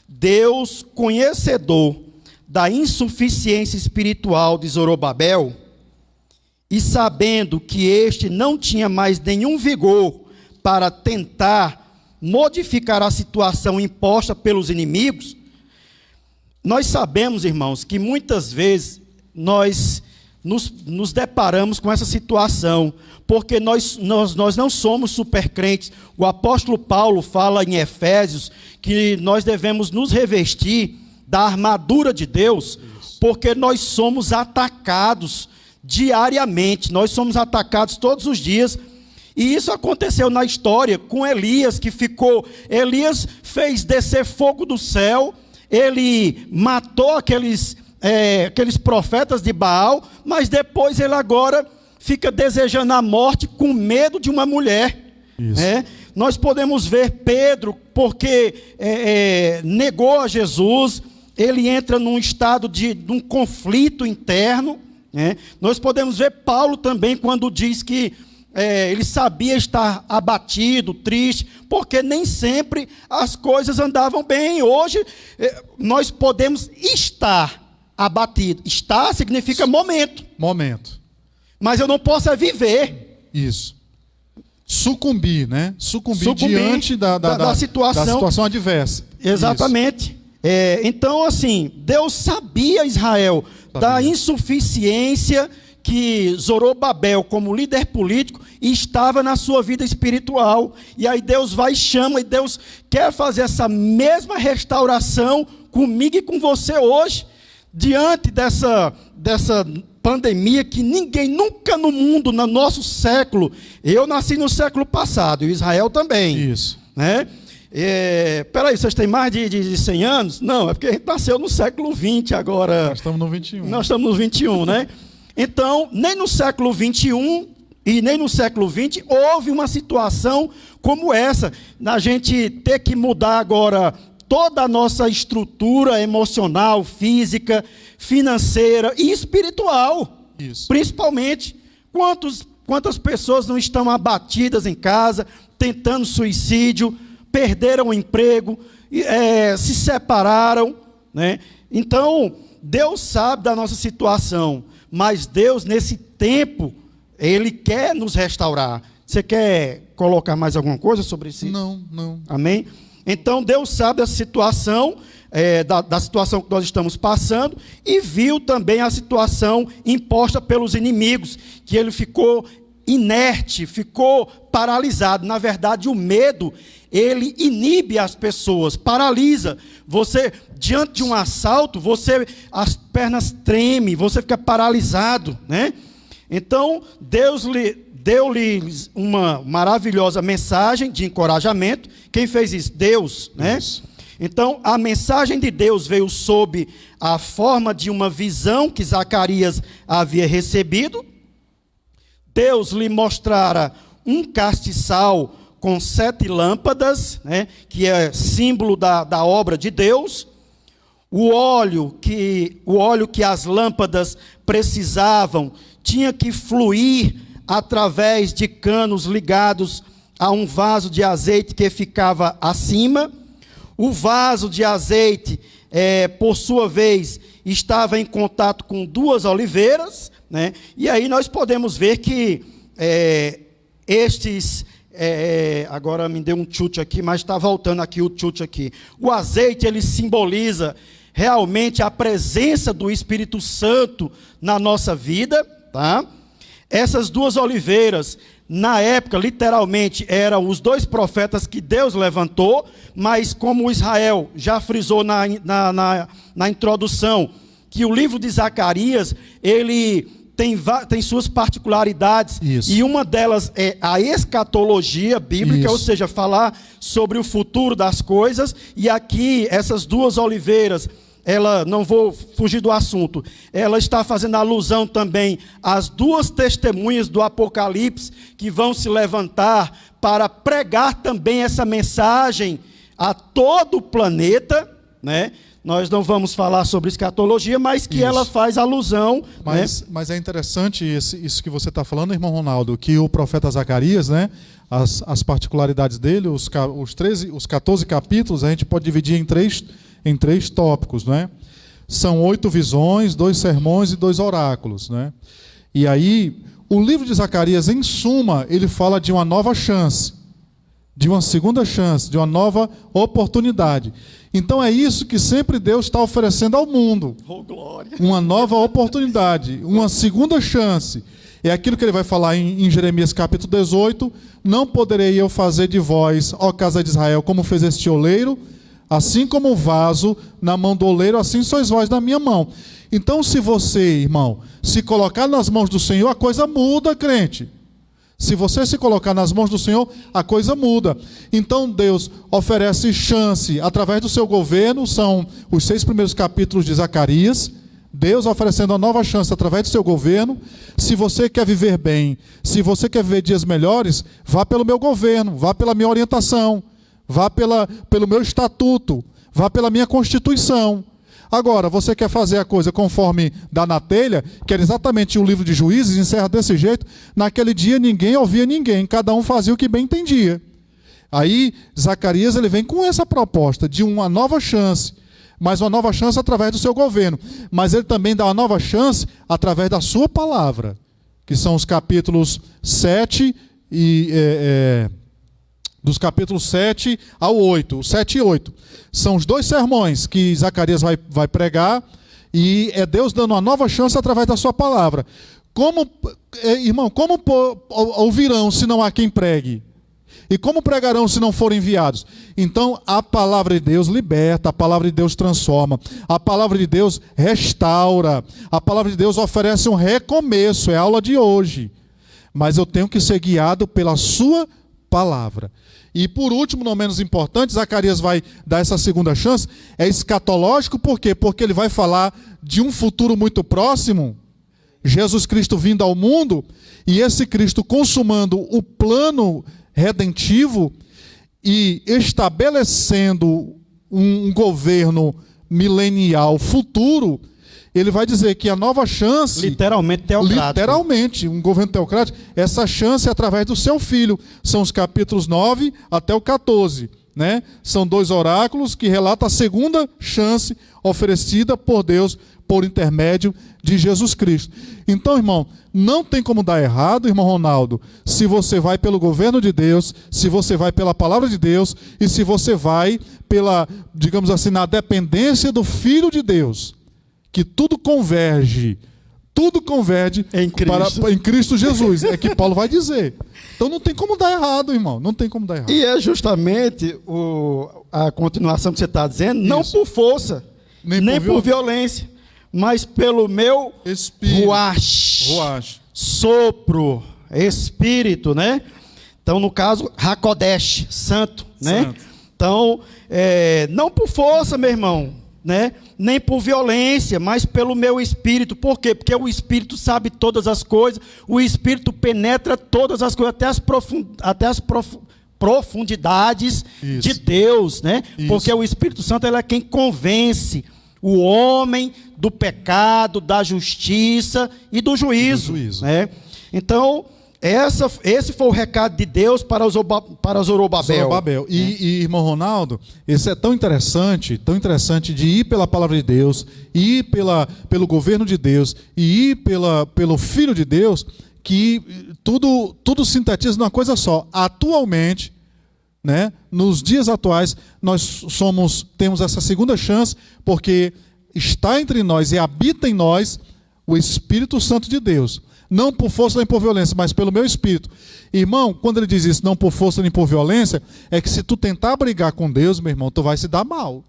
Deus, conhecedor da insuficiência espiritual de Zorobabel, e sabendo que este não tinha mais nenhum vigor para tentar modificar a situação imposta pelos inimigos, nós sabemos, irmãos, que muitas vezes nós nos deparamos com essa situação, porque nós não somos supercrentes. O apóstolo Paulo fala em Efésios que nós devemos nos revestir da armadura de Deus, porque nós somos atacados diariamente, nós somos atacados todos os dias. E isso aconteceu na história com Elias, Elias fez descer fogo do céu, ele matou aqueles profetas de Baal, mas depois ele agora fica desejando a morte com medo de uma mulher. Nós podemos ver Pedro, porque negou a Jesus, ele entra num estado de um conflito interno. Nós podemos ver Paulo também, quando diz que ele sabia estar abatido, triste, porque nem sempre as coisas andavam bem. Hoje nós podemos estar abatido. Estar significa momento. Mas eu não posso viver. Isso. Sucumbir, né? Sucumbir diante da situação adversa. Exatamente. Então, assim, Deus sabia, Israel, da insuficiência que Zorobabel, como líder político, estava na sua vida espiritual. E aí Deus vai e chama, e Deus quer fazer essa mesma restauração comigo e com você hoje, diante dessa pandemia que ninguém nunca no mundo, no nosso século, eu nasci no século passado, e Israel também. Isso. Né? Peraí, vocês têm mais de 100 anos? Não, é porque a gente nasceu no século 20 agora. Nós estamos no 21. Nós estamos no 21, né? Então, nem no século 21 e nem no século 20 houve uma situação como essa, na gente ter que mudar agora toda a nossa estrutura emocional, física, financeira e espiritual. Isso. Principalmente, quantas pessoas não estão abatidas em casa, tentando suicídio, perderam o emprego, se separaram, né? Então, Deus sabe da nossa situação, mas Deus, nesse tempo, Ele quer nos restaurar. Você quer colocar mais alguma coisa sobre isso? Não. Amém? Então, Deus sabe a situação, da situação que nós estamos passando, e viu também a situação imposta pelos inimigos, que ele ficou inerte, ficou paralisado. Na verdade, o medo, ele inibe as pessoas, paralisa. Você, diante de um assalto, as pernas tremem, você fica paralisado, né? Então, Deus deu-lhe uma maravilhosa mensagem de encorajamento. Quem fez isso? Deus, né? Isso. Então, a mensagem de Deus veio sob a forma de uma visão que Zacarias havia recebido. Deus lhe mostrara um castiçal com 7 lâmpadas, né, que é símbolo da obra de Deus. O óleo que as lâmpadas precisavam tinha que fluir através de canos ligados a um vaso de azeite que ficava acima. O vaso de azeite, por sua vez, estava em contato com 2 oliveiras, né? E aí nós podemos ver que agora me deu um chute aqui, mas está voltando aqui o chute aqui. O azeite, ele simboliza realmente a presença do Espírito Santo na nossa vida, tá? Essas 2 oliveiras, na época, literalmente, eram os 2 profetas que Deus levantou, mas como Israel já frisou na introdução, que o livro de Zacarias, ele tem suas particularidades. Isso. E uma delas é a escatologia bíblica. Isso. Ou seja, falar sobre o futuro das coisas. E aqui, essas 2 oliveiras, ela, não vou fugir do assunto, ela está fazendo alusão também às duas testemunhas do Apocalipse que vão se levantar para pregar também essa mensagem a todo o planeta, né? Nós não vamos falar sobre escatologia, mas que ela faz alusão. Mas é interessante isso que você está falando, irmão Ronaldo, que o profeta Zacarias, né, as particularidades dele, os 14 capítulos, a gente pode dividir em três tópicos, né? São 8 visões, 2 sermões e 2 oráculos, né? E aí, o livro de Zacarias, em suma, ele fala de uma nova chance, de uma segunda chance, de uma nova oportunidade. Então é isso que sempre Deus está oferecendo ao mundo. Oh, glória. Uma nova oportunidade, uma segunda chance. É aquilo que ele vai falar em Jeremias capítulo 18. Não poderei eu fazer de vós, ó casa de Israel, como fez este oleiro, assim como o vaso na mão do oleiro, assim sois vós na minha mão. Então, se você, irmão, se colocar nas mãos do Senhor, a coisa muda, crente. Se você se colocar nas mãos do Senhor, a coisa muda. Então Deus oferece chance através do seu governo, são os 6 primeiros capítulos de Zacarias. Deus oferecendo uma nova chance através do seu governo. Se você quer viver bem, se você quer viver dias melhores, vá pelo meu governo, vá pela minha orientação, vá pelo meu estatuto, vá pela minha constituição. Agora, você quer fazer a coisa conforme dá na telha, que era exatamente o livro de Juízes, encerra desse jeito. Naquele dia ninguém ouvia ninguém, cada um fazia o que bem entendia. Aí Zacarias ele vem com essa proposta de uma nova chance, mas uma nova chance através do seu governo. Mas ele também dá uma nova chance através da sua palavra, que são os capítulos 7 dos capítulos 7 ao 8, 7 e 8. São os 2 sermões que Zacarias vai pregar, e é Deus dando uma nova chance através da sua palavra. Irmão, como ouvirão se não há quem pregue? E como pregarão se não forem enviados? Então, a palavra de Deus liberta, a palavra de Deus transforma, a palavra de Deus restaura, a palavra de Deus oferece um recomeço, é a aula de hoje. Mas eu tenho que ser guiado pela sua palavra. E por último, não menos importante, Zacarias vai dar essa segunda chance, é escatológico, por quê? Porque ele vai falar de um futuro muito próximo, Jesus Cristo vindo ao mundo, e esse Cristo consumando o plano redentivo e estabelecendo um governo milenial futuro. Ele vai dizer que a nova chance... Literalmente teocrático. Literalmente, um governo teocrático. Essa chance é através do seu filho. São os capítulos 9 até o 14. Né? São 2 oráculos que relatam a segunda chance oferecida por Deus por intermédio de Jesus Cristo. Então, irmão, não tem como dar errado, irmão Ronaldo, se você vai pelo governo de Deus, se você vai pela palavra de Deus e se você vai pela, digamos assim, na dependência do Filho de Deus. Que tudo converge em Cristo Jesus, é que Paulo vai dizer. Então não tem como dar errado, irmão, não tem como dar errado. E é justamente a continuação que você está dizendo, não por força, nem por violência, mas pelo meu Espírito. Ruach, sopro, Espírito, né? Então, no caso, Hakodesh, santo, né? Santo. Então, não por força, meu irmão, né? Nem por violência, mas pelo meu Espírito. Por quê? Porque o Espírito sabe todas as coisas, o Espírito penetra todas as coisas, até as profundidades Isso. de Deus, né? Isso. Porque o Espírito Santo ele é quem convence o homem do pecado, da justiça e do juízo. Né? Então, esse foi o recado de Deus para Zorobabel. E, irmão Ronaldo, isso é tão interessante de ir pela palavra de Deus, ir pelo governo de Deus, e ir pelo Filho de Deus, que tudo sintetiza numa coisa só. Atualmente, né, nos dias atuais, nós temos essa segunda chance, porque está entre nós e habita em nós o Espírito Santo de Deus. Não por força nem por violência, mas pelo meu Espírito. Irmão, quando ele diz isso, não por força nem por violência, é que se tu tentar brigar com Deus, meu irmão, tu vai se dar mal.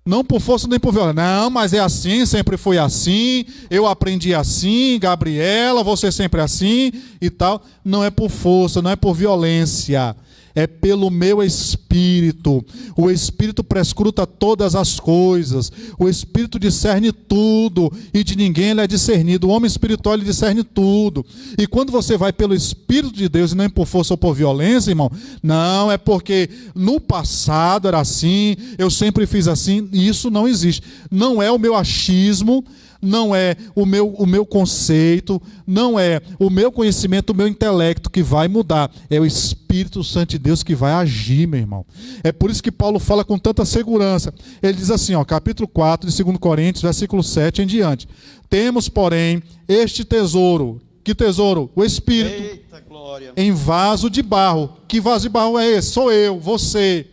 Não por força nem por violência. Não, mas é assim, sempre foi assim, eu aprendi assim, Gabriela, você sempre assim e tal. Não é por força, não é por violência. é pelo meu Espírito. O Espírito prescruta todas as coisas. O Espírito discerne tudo e de ninguém ele é discernido. O homem espiritual ele discerne tudo. E quando você vai pelo Espírito de Deus e não por força ou por violência, irmão, não, é porque no passado era assim, eu sempre fiz assim, e isso não existe. Não é o meu achismo, não é o meu conceito, não é o meu conhecimento, o meu intelecto que vai mudar. É o Espírito Santo de Deus que vai agir, meu irmão. É por isso que Paulo fala com tanta segurança. Ele diz assim, capítulo 4 de 2 Coríntios, versículo 7 em diante. Temos, porém, este tesouro. Que tesouro? O Espírito. Eita, glória. Em vaso de barro. Que vaso de barro é esse? Sou eu, você.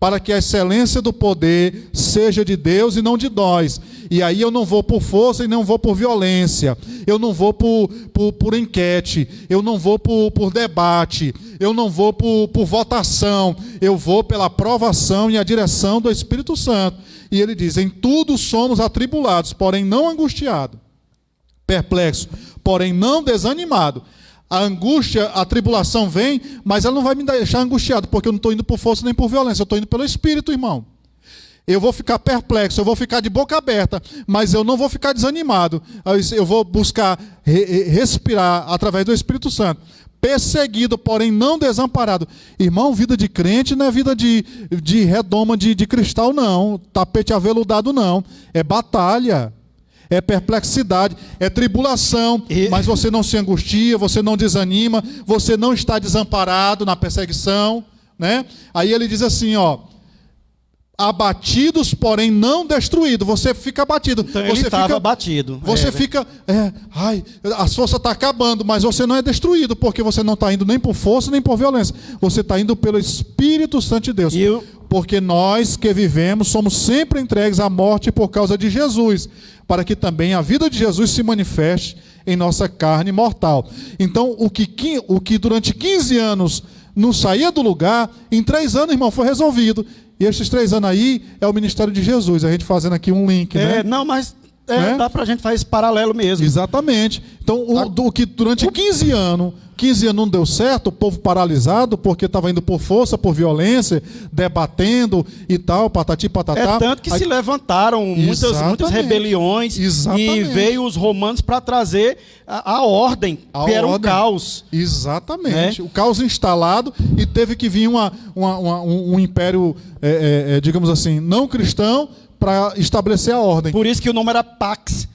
Para que a excelência do poder seja de Deus e não de nós. E aí eu não vou por força e não vou por violência. Eu não vou por enquete. Eu não vou por debate. Eu não vou por votação. Eu vou pela aprovação e a direção do Espírito Santo. E ele diz, em tudo somos atribulados, porém não angustiados. Perplexo, porém não desanimado. A angústia, a tribulação vem, mas ela não vai me deixar angustiado, porque eu não estou indo por força nem por violência, eu estou indo pelo Espírito, irmão. Eu vou ficar perplexo, eu vou ficar de boca aberta, mas eu não vou ficar desanimado. Eu vou buscar respirar através do Espírito Santo. Perseguido, porém não desamparado. Irmão, vida de crente não é vida de redoma de cristal, não. Tapete aveludado, não. É batalha. É perplexidade, é tribulação, mas você não se angustia, você não desanima, você não está desamparado na perseguição, né? Aí ele diz assim, abatidos, porém não destruídos. Você fica abatido. Então você ele estava abatido. Você fica, as forças estão acabando, mas você não é destruído, porque você não está indo nem por força, nem por violência. Você está indo pelo Espírito Santo de Deus. Porque nós que vivemos somos sempre entregues à morte por causa de Jesus, para que também a vida de Jesus se manifeste em nossa carne mortal. Então, o que durante 15 anos não saía do lugar, em 3 anos, irmão, foi resolvido. E esses 3 anos aí é o ministério de Jesus. A gente fazendo aqui um link, né? Não, mas dá pra gente fazer esse paralelo mesmo. Exatamente. Então, o que durante 15 anos não deu certo, o povo paralisado, porque estava indo por força, por violência, debatendo e tal, patati patatá. É tanto que se levantaram muitas rebeliões. Exatamente. E veio os romanos para trazer a ordem, que era um caos. Exatamente. Né? O caos instalado, e teve que vir um império, digamos assim, não cristão, para estabelecer a ordem. Por isso que o nome era Pax,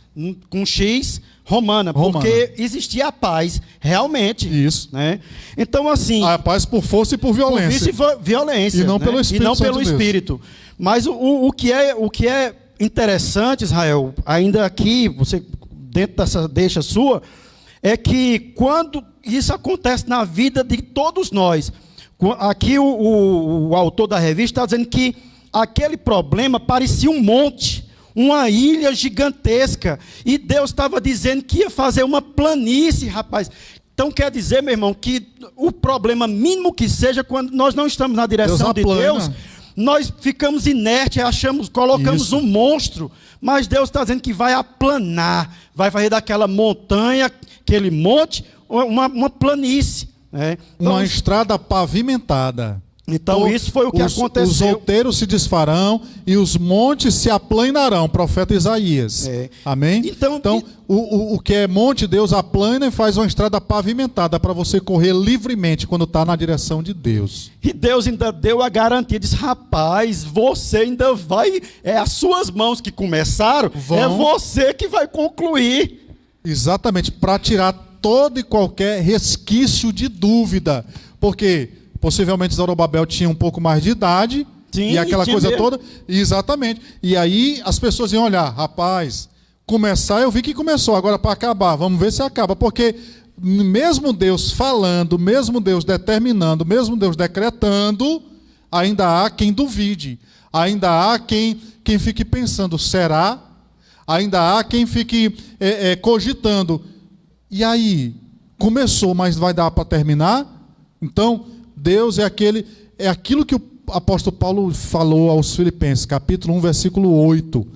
com X, romana, porque existia a paz, realmente. Isso. Né? Então, assim... A paz por força e por violência. Por violência. E não pelo Espírito. E não pelo Espírito. Mas o que é interessante, Israel, ainda aqui, você dentro dessa deixa sua, é que quando isso acontece na vida de todos nós, aqui o autor da revista está dizendo que aquele problema parecia um monte, uma ilha gigantesca, e Deus estava dizendo que ia fazer uma planície, rapaz. Então quer dizer, meu irmão, que o problema mínimo que seja, quando nós não estamos na direção de Deus, nós ficamos inertes, colocamos um monstro, mas Deus está dizendo que vai aplanar, vai fazer daquela montanha, aquele monte, uma planície. Né? Então, uma estrada pavimentada. Então isso foi o que aconteceu. Os outeiros se desfarão e os montes se aplanarão, profeta Isaías. Amém? Então o que é monte, Deus aplana e faz uma estrada pavimentada para você correr livremente quando está na direção de Deus. E Deus ainda deu a garantia, diz, rapaz, você ainda vai, as suas mãos que começaram, é você que vai concluir. Exatamente, para tirar todo e qualquer resquício de dúvida, porque possivelmente Zorobabel tinha um pouco mais de idade. Sim, e aquela coisa mesmo. Toda. Exatamente. E aí as pessoas iam olhar, rapaz, começar, eu vi que começou, agora para acabar, vamos ver se acaba. Porque mesmo Deus falando, mesmo Deus determinando, mesmo Deus decretando, ainda há quem duvide. Ainda há quem fique pensando, será? Ainda há quem fique cogitando. E aí, começou, mas vai dar para terminar? Então, Deus é aquilo que o apóstolo Paulo falou aos Filipenses, capítulo 1, versículo 8.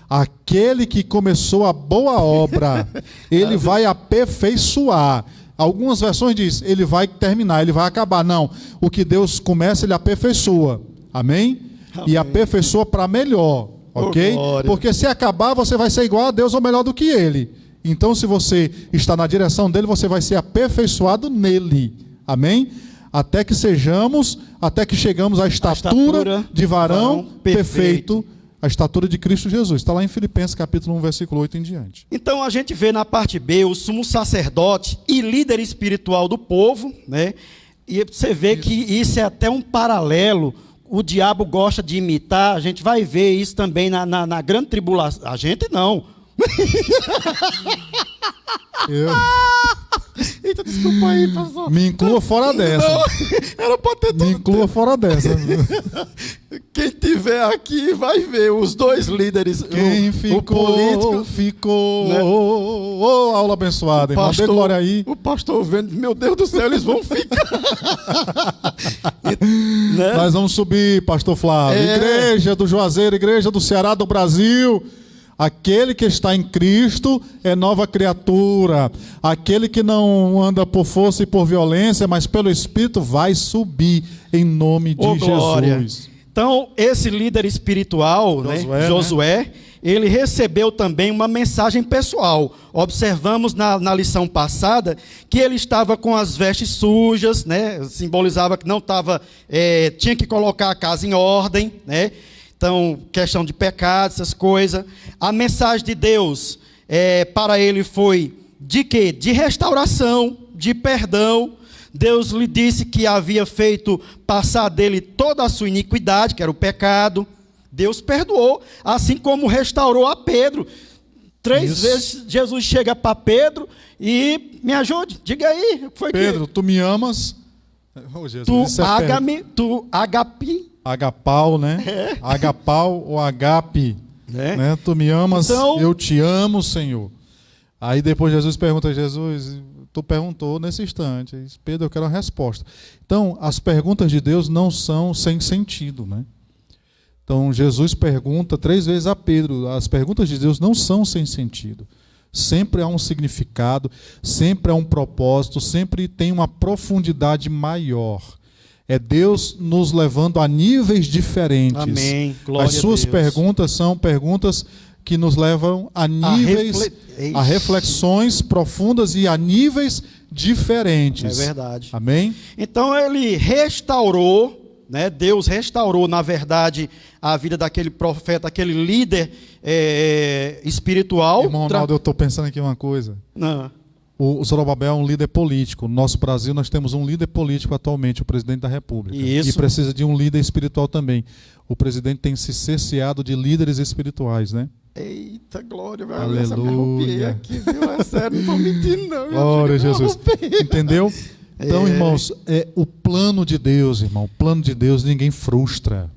Aquele que começou a boa obra, ele vai aperfeiçoar. Algumas versões diz, ele vai terminar, ele vai acabar. Não, o que Deus começa, ele aperfeiçoa. Amém? E aperfeiçoa para melhor, ok? Porque se acabar, você vai ser igual a Deus ou melhor do que ele. Então, se você está na direção dele, você vai ser aperfeiçoado nele. Amém? Até que chegamos à estatura de varão perfeito, a estatura de Cristo Jesus. Está lá em Filipenses capítulo 1, versículo 8 em diante. Então a gente vê na parte B o sumo sacerdote e líder espiritual do povo, né? E você vê que isso é até um paralelo. O diabo gosta de imitar, a gente vai ver isso também na grande tribulação. A gente não. Eita, desculpa aí, pastor. Me inclua fora dessa. Não, era pra ter Me inclua fora dessa. Quem tiver aqui vai ver os dois líderes. Quem ficou, o político, ficou. Né? Aula abençoada, irmão. Dê glória aí. O pastor vendo, meu Deus do céu, eles vão ficar. Né? Nós vamos subir, pastor Flávio. Igreja do Juazeiro, igreja do Ceará, do Brasil. Aquele que está em Cristo é nova criatura. Aquele que não anda por força e por violência, mas pelo Espírito, vai subir em nome de Jesus. Então, esse líder espiritual, Josué, ele recebeu também uma mensagem pessoal. Observamos na lição passada que ele estava com as vestes sujas, né? Simbolizava que não estava, tinha que colocar a casa em ordem, né? Então, questão de pecado, essas coisas. A mensagem de Deus para ele foi de quê? De restauração, de perdão. Deus lhe disse que havia feito passar dele toda a sua iniquidade, que era o pecado. Deus perdoou, assim como restaurou a Pedro. 3 vezes Jesus chega para Pedro e me ajude, diga aí. Foi Pedro, tu me amas? Oh, Jesus, tu agape. Agapau, né? Agapau ou agape. Né? Tu me amas, então, eu te amo, Senhor. Aí depois Jesus pergunta a Jesus, tu perguntou nesse instante. Pedro, eu quero uma resposta. Então, as perguntas de Deus não são sem sentido, né? Então, Jesus pergunta 3 vezes a Pedro. As perguntas de Deus não são sem sentido. Sempre há um significado, sempre há um propósito, sempre tem uma profundidade maior. É Deus nos levando a níveis diferentes. Amém. Glória As suas a Deus. Perguntas são perguntas que nos levam a níveis, a reflexões profundas e a níveis diferentes. É verdade. Amém? Então ele restaurou, né? Deus restaurou, na verdade, a vida daquele profeta, aquele líder espiritual. Irmão Ronaldo, eu estou pensando aqui uma coisa. Não. O Zorobabel é um líder político. No nosso Brasil, nós temos um líder político atualmente, o presidente da República. Isso. E precisa de um líder espiritual também. O presidente tem se cerceado de líderes espirituais, né? Eita, glória, velho. Aleluia. Aqui, viu? É sério, não estou mentindo, não. Glória a Jesus. Entendeu? Então, irmãos, o plano de Deus, irmão. O plano de Deus ninguém frustra.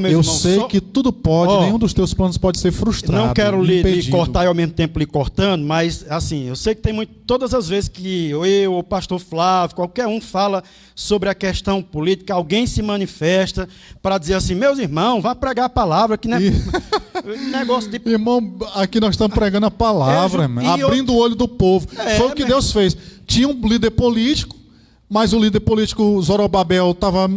Eu sei que tudo pode, nenhum dos teus planos pode ser frustrado. Não quero lhe cortar e ao mesmo tempo lhe cortando, mas assim, eu sei que tem todas as vezes que eu, o pastor Flávio, qualquer um fala sobre a questão política, alguém se manifesta para dizer assim, meus irmãos, vá pregar a palavra, que não é negócio de... Irmão, aqui nós estamos pregando a palavra, irmão, abrindo o olho do povo. Foi o que Deus fez. Tinha um líder político, mas o líder político Zorobabel estava,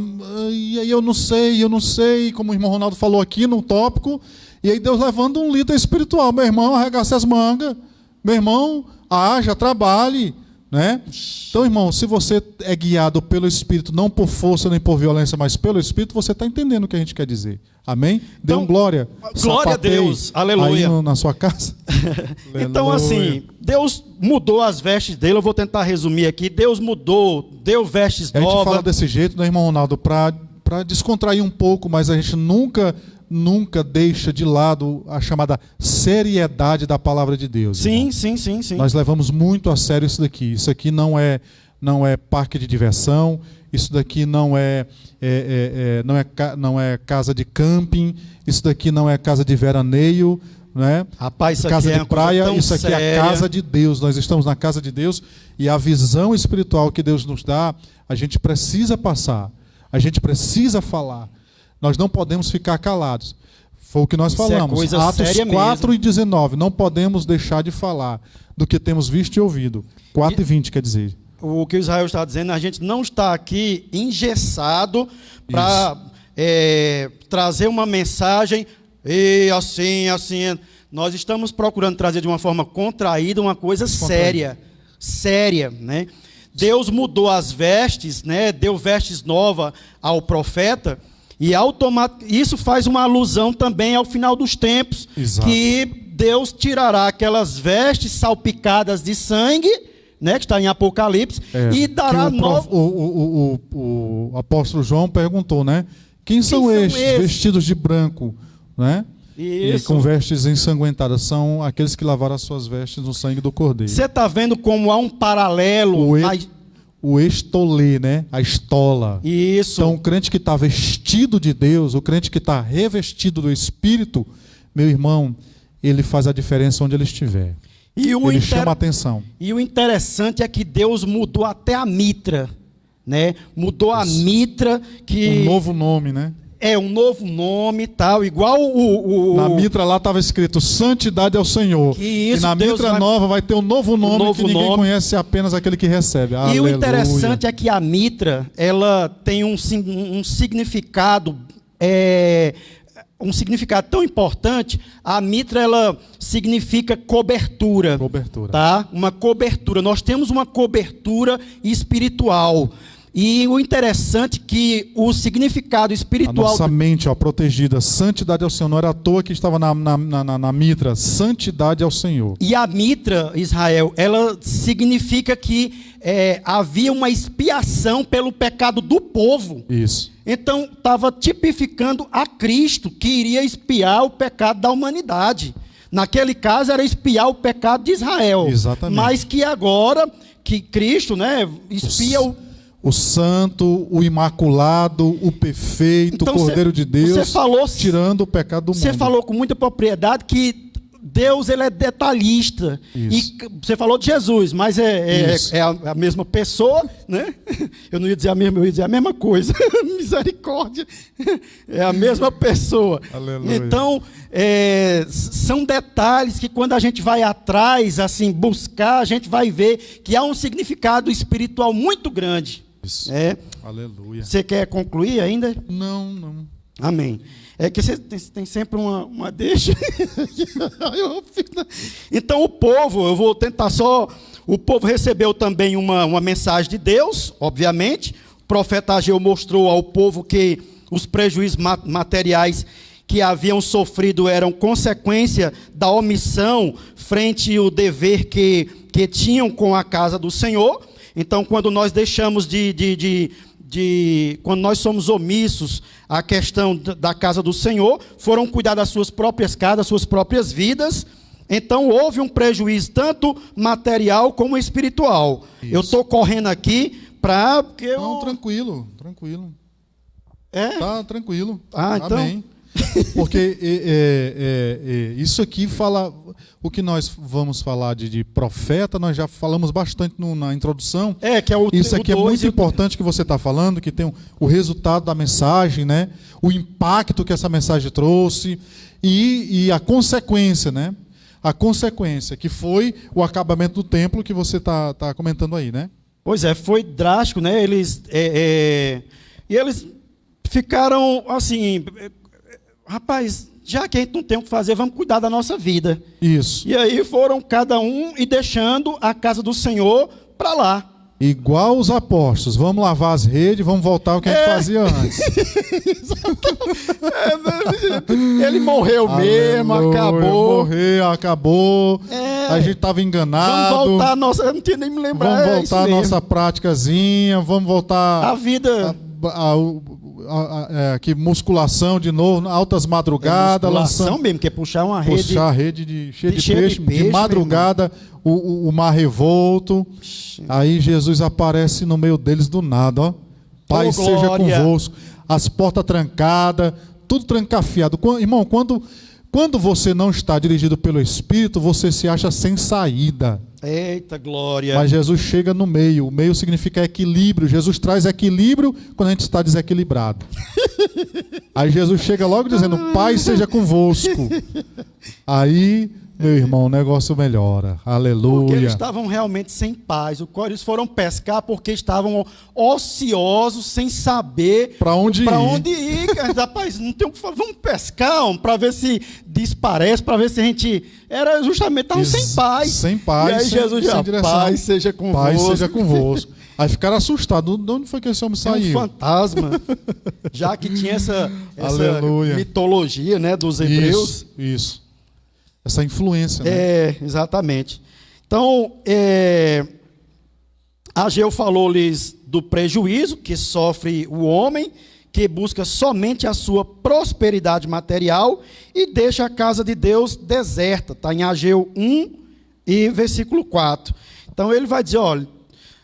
e aí eu não sei, como o irmão Ronaldo falou aqui no tópico, e aí Deus levando um líder espiritual, meu irmão, arregace as mangas, meu irmão, haja, trabalhe, né? Então, irmão, se você é guiado pelo Espírito, não por força nem por violência, mas pelo Espírito, você está entendendo o que a gente quer dizer. Amém? Dê um glória. Glória a Deus. Aleluia. Aí na sua casa. Então, assim, Deus mudou as vestes dele. Eu vou tentar resumir aqui. Deus mudou, deu vestes novas. A gente fala desse jeito, né, irmão Ronaldo, para descontrair um pouco, mas a gente nunca deixa de lado a chamada seriedade da palavra de Deus. Sim. Nós levamos muito a sério isso daqui. Isso aqui não é parque de diversão. Isso daqui não é casa de camping. Isso daqui não é casa de veraneio, né? Rapaz, isso casa aqui de praia. Isso aqui séria. é a casa de Deus. Nós estamos na casa de Deus e a visão espiritual que Deus nos dá, a gente precisa passar. A gente precisa falar. Nós não podemos ficar calados. Foi o que nós falamos. Atos 4 e 19. Não podemos deixar de falar do que temos visto e ouvido. 4 e 20, quer dizer. o que o Israel está dizendo, a gente não está aqui engessado para trazer uma mensagem e assim. Nós estamos procurando trazer de uma forma contraída uma coisa séria, né? Deus mudou as vestes, né? Deu vestes novas ao profeta, e isso faz uma alusão também ao final dos tempos. Exato. Que Deus tirará aquelas vestes salpicadas de sangue, né, que está em Apocalipse, e dará o apóstolo João perguntou, né? Quem são estes vestidos de branco, né? Isso. E com vestes ensanguentadas? São aqueles que lavaram as suas vestes no sangue do Cordeiro. Você está vendo como há um paralelo? O estolê, né? A estola. Isso. Então, o crente que está vestido de Deus, o crente que está revestido do Espírito, meu irmão, ele faz a diferença onde ele estiver. Ele chama a atenção. E o interessante é que Deus mudou até a mitra, né? Mudou a mitra, que um novo nome, né? Um novo nome e tal, igual Na mitra lá estava escrito Santidade ao Senhor. E na mitra nova vai ter um novo nome que ninguém conhece, apenas aquele que recebe. E Aleluia. o interessante é que a mitra, ela tem um significado, um significado tão importante. A mitra, ela significa cobertura. Tá? Uma cobertura. Nós temos uma cobertura espiritual. E o interessante é que o significado espiritual... A nossa mente, protegida. Santidade ao Senhor. Não era à toa que estava na mitra. Santidade ao Senhor. E a mitra, Israel, ela significa que havia uma expiação pelo pecado do povo. Isso. Então, estava tipificando a Cristo, que iria expiar o pecado da humanidade. Naquele caso, era expiar o pecado de Israel. Exatamente. Mas que agora, que Cristo, né, expia o santo, o imaculado, o perfeito, então, o Cordeiro de Deus, tirando o pecado do mundo. Você falou com muita propriedade que Deus, ele é detalhista. Isso. E você falou de Jesus, mas é a mesma pessoa, né? Eu não ia dizer a mesma, eu ia dizer a mesma coisa. Misericórdia. É a mesma pessoa. Aleluia. Então, são detalhes que quando a gente vai atrás, assim, buscar, a gente vai ver que há um significado espiritual muito grande. Isso. Aleluia. Você quer concluir ainda? Não. Amém. É que você tem sempre uma deixa. Então o povo, eu vou tentar só... O povo recebeu também uma mensagem de Deus, obviamente. O profeta Ageu mostrou ao povo que os prejuízos materiais que haviam sofrido eram consequência da omissão frente ao dever que tinham com a casa do Senhor. Então, quando nós deixamos quando nós somos omissos à questão da casa do Senhor, foram cuidar das suas próprias casas, das suas próprias vidas. Então, houve um prejuízo tanto material como espiritual. Isso. Eu estou correndo aqui para... Não, tranquilo. Tá tranquilo. Então... Amém. Porque isso aqui fala... O que nós vamos falar de profeta, nós já falamos bastante na introdução. Isso aqui é muito importante que você está falando, que tem o resultado da mensagem, né? O impacto que essa mensagem trouxe e a consequência, né? A consequência, que foi o acabamento do templo que você está comentando aí, né? Pois foi drástico, né? Eles ficaram assim... Rapaz, já que a gente não tem o que fazer, vamos cuidar da nossa vida. Isso. E aí foram cada um e deixando a casa do Senhor para lá. Igual os apóstolos, vamos lavar as redes, vamos voltar ao que a gente fazia antes. Ele morreu mesmo, acabou. Acabou. A gente estava enganado. Vamos voltar a nossa... Eu não tinha nem me lembrar. Vamos voltar a nossa práticazinha, vamos voltar... A vida... Que musculação de novo, altas madrugadas, lançando mesmo, que é puxar uma rede. Puxar a rede cheia de peixe, de madrugada, o mar revolto. Aí Jesus aparece no meio deles do nada, ó. Pai seja convosco, as portas trancadas, tudo trancafiado. Irmão, quando você não está dirigido pelo Espírito, você se acha sem saída. Eita glória! Mas Jesus chega no meio. O meio significa equilíbrio. Jesus traz equilíbrio quando a gente está desequilibrado. Aí Jesus chega logo dizendo: Pai seja convosco. Aí meu irmão, o negócio melhora. Porque Aleluia. eles estavam realmente sem paz. Eles foram pescar porque estavam ociosos, sem saber Para onde ir. Cara. Rapaz, não tem o que fazer. Vamos pescar para ver se desparece, para ver se a gente... Era justamente, estavam sem paz. Sem paz, e aí Jesus sem disse, direção. paz seja convosco. Paz seja convosco. Aí ficaram assustados. De onde foi que esse homem É um saiu? fantasma. Já que tinha essa Aleluia. mitologia, né, dos hebreus. Isso. Essa influência, né? Exatamente. Então, Ageu falou-lhes do prejuízo que sofre o homem, que busca somente a sua prosperidade material e deixa a casa de Deus deserta. Está em Ageu 1 e versículo 4. Então, ele vai dizer, olha,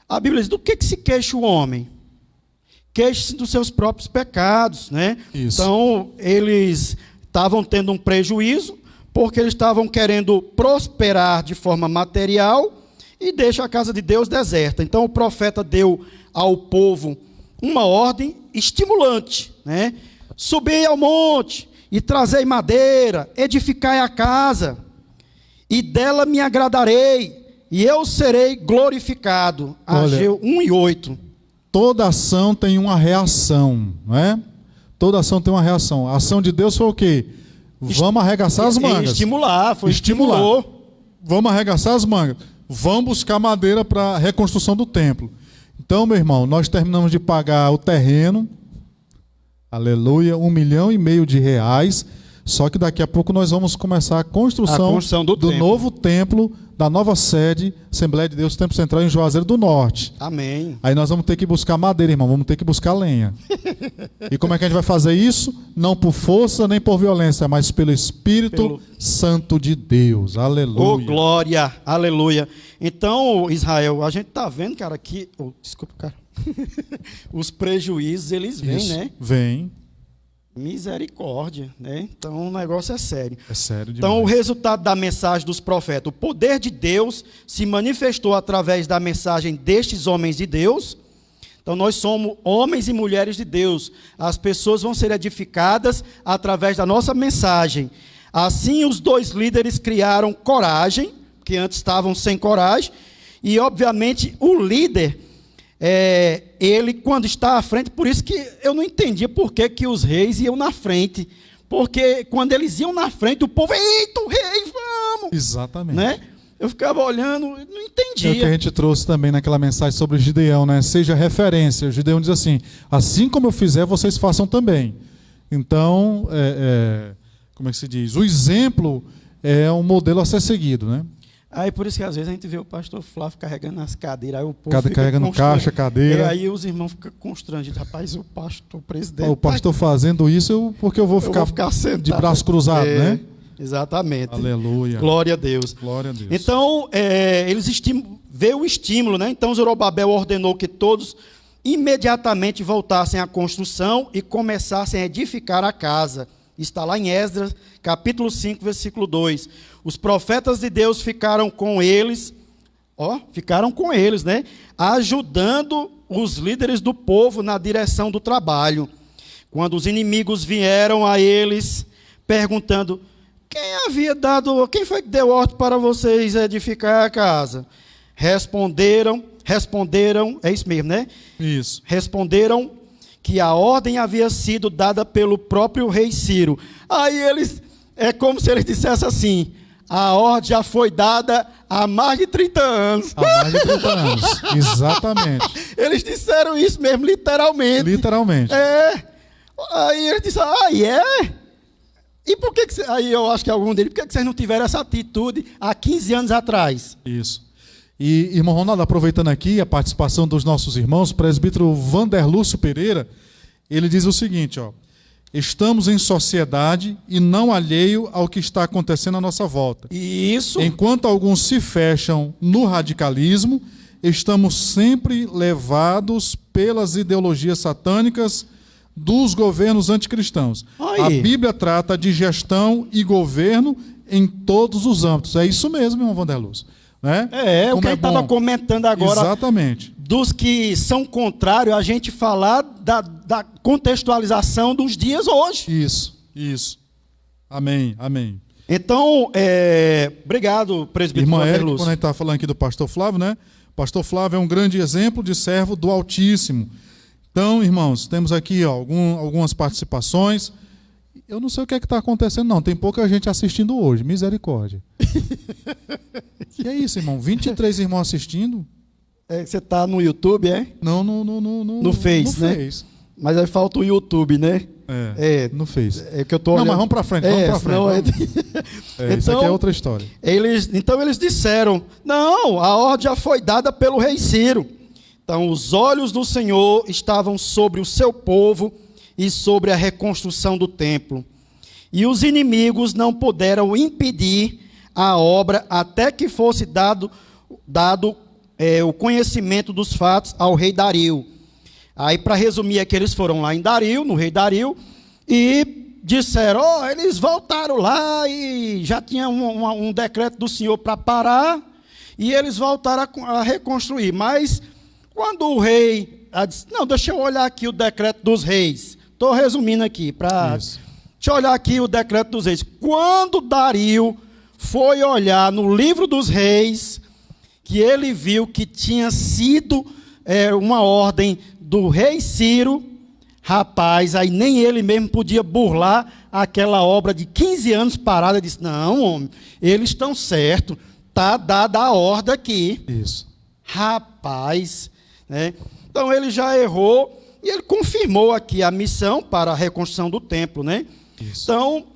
a Bíblia diz, do que se queixa o homem? Queixe-se dos seus próprios pecados, né? Isso. Então, eles estavam tendo um prejuízo, porque eles estavam querendo prosperar de forma material e deixa a casa de Deus deserta. Então o profeta deu ao povo uma ordem estimulante, né? Subi ao monte e trazei madeira, edificai a casa, e dela me agradarei, e eu serei glorificado. Ageu 1:8. Toda ação tem uma reação, não é? Toda ação tem uma reação. A ação de Deus foi o quê? Vamos arregaçar as mangas. Estimulou. Vamos arregaçar as mangas. Vamos buscar madeira para a reconstrução do templo. Então, meu irmão, nós terminamos de pagar o terreno. Aleluia, R$1,5 milhão. Só que daqui a pouco nós vamos começar a construção do novo templo, da nova sede, Assembleia de Deus, Templo Central em Juazeiro do Norte. Amém. Aí nós vamos ter que buscar madeira, irmão, vamos ter que buscar lenha. E como é que a gente vai fazer isso? Não por força nem por violência, mas pelo Espírito Santo de Deus. Aleluia. Oh, glória, aleluia. Então, Israel, a gente está vendo, cara, que... desculpa, cara. Os prejuízos, eles vêm, isso, né? Vêm. Misericórdia, né? Então o negócio é sério. É sério demais. Então o resultado da mensagem dos profetas, o poder de Deus se manifestou através da mensagem destes homens de Deus. Então nós somos homens e mulheres de Deus. As pessoas vão ser edificadas através da nossa mensagem. Assim os dois líderes criaram coragem, que antes estavam sem coragem, e obviamente o líder... ele quando está à frente, por isso que eu não entendia por que os reis iam na frente, porque quando eles iam na frente, o povo, eita, o rei, vamos! Exatamente. Né? Eu ficava olhando, não entendia. É o que a gente trouxe também naquela mensagem sobre Gideão, né? Seja referência. O Gideão diz assim como eu fizer, vocês façam também. Então, como é que se diz? O exemplo é um modelo a ser seguido, né? Aí por isso que às vezes a gente vê o pastor Flávio carregando as cadeiras, aí o povo carregando caixa, cadeira. E aí os irmãos ficam constrangidos. Rapaz, o pastor, o presidente... O pastor fazendo isso, porque eu vou ficar sentado, de braço cruzado, né? Exatamente. Aleluia. Glória a Deus. Glória a Deus. Então, eles veio o estímulo, né? Então Zorobabel ordenou que todos imediatamente voltassem à construção e começassem a edificar a casa. Está lá em Esdras, capítulo 5, versículo 2. Os profetas de Deus ficaram com eles, né? Ajudando os líderes do povo na direção do trabalho. Quando os inimigos vieram a eles, perguntando, quem foi que deu ordem para vocês edificar a casa? Responderam, é isso mesmo, né? Isso. Responderam que a ordem havia sido dada pelo próprio rei Ciro. Aí eles, é como se eles dissessem assim, a ordem já foi dada há mais de 30 anos. Há mais de 30 anos, exatamente. Eles disseram isso mesmo, literalmente. Literalmente. Aí eles disseram, E por que aí eu acho que algum deles, por que vocês não tiveram essa atitude há 15 anos atrás? Isso. E, irmão Ronaldo, aproveitando aqui a participação dos nossos irmãos, o presbítero Vanderlúcio Pereira, ele diz o seguinte, estamos em sociedade e não alheio ao que está acontecendo à nossa volta. Isso. Enquanto alguns se fecham no radicalismo, estamos sempre levados pelas ideologias satânicas dos governos anticristãos. A Bíblia trata de gestão e governo em todos os âmbitos. É isso mesmo, irmão Vanderlúcio. Né? O que a gente estava comentando agora. Exatamente. Dos que são contrários a gente falar da contextualização dos dias hoje. Isso. Amém. Então, obrigado, presbítero Irmã Walter Érica, Lúcio. quando a gente está falando aqui do pastor Flávio, né? O pastor Flávio é um grande exemplo de servo do Altíssimo. Então, irmãos, temos aqui algumas participações. Eu não sei o que é que está acontecendo, não. Tem pouca gente assistindo hoje. Misericórdia. Que é isso, irmão? 23 irmãos assistindo? Você está no YouTube, é? Não, No Face, no né? Face. Mas aí falta o YouTube, né? No Face. É que eu tô Não, olhando. mas vamos para frente, Isso aqui é outra história. Então eles disseram, não, a ordem já foi dada pelo rei Ciro. Então os olhos do Senhor estavam sobre o seu povo e sobre a reconstrução do templo. E os inimigos não puderam impedir a obra até que fosse dado o conhecimento dos fatos ao rei Dario. Aí, para resumir, é que eles foram lá em Dario, no rei Dario, e disseram, eles voltaram lá e já tinha um decreto do Senhor para parar, e eles voltaram a reconstruir. Mas, quando o rei disse, não, deixa eu olhar aqui o decreto dos reis. Estou resumindo aqui. Deixa eu olhar aqui o decreto dos reis. Quando Dario foi olhar no livro dos reis, que ele viu que tinha sido uma ordem do rei Ciro, rapaz, aí nem ele mesmo podia burlar aquela obra de 15 anos parada. Disse, não, homem, eles estão certos, está dada a ordem aqui. Isso. Rapaz, né? Então ele já errou e ele confirmou aqui a missão para a reconstrução do templo, né? Isso. Então,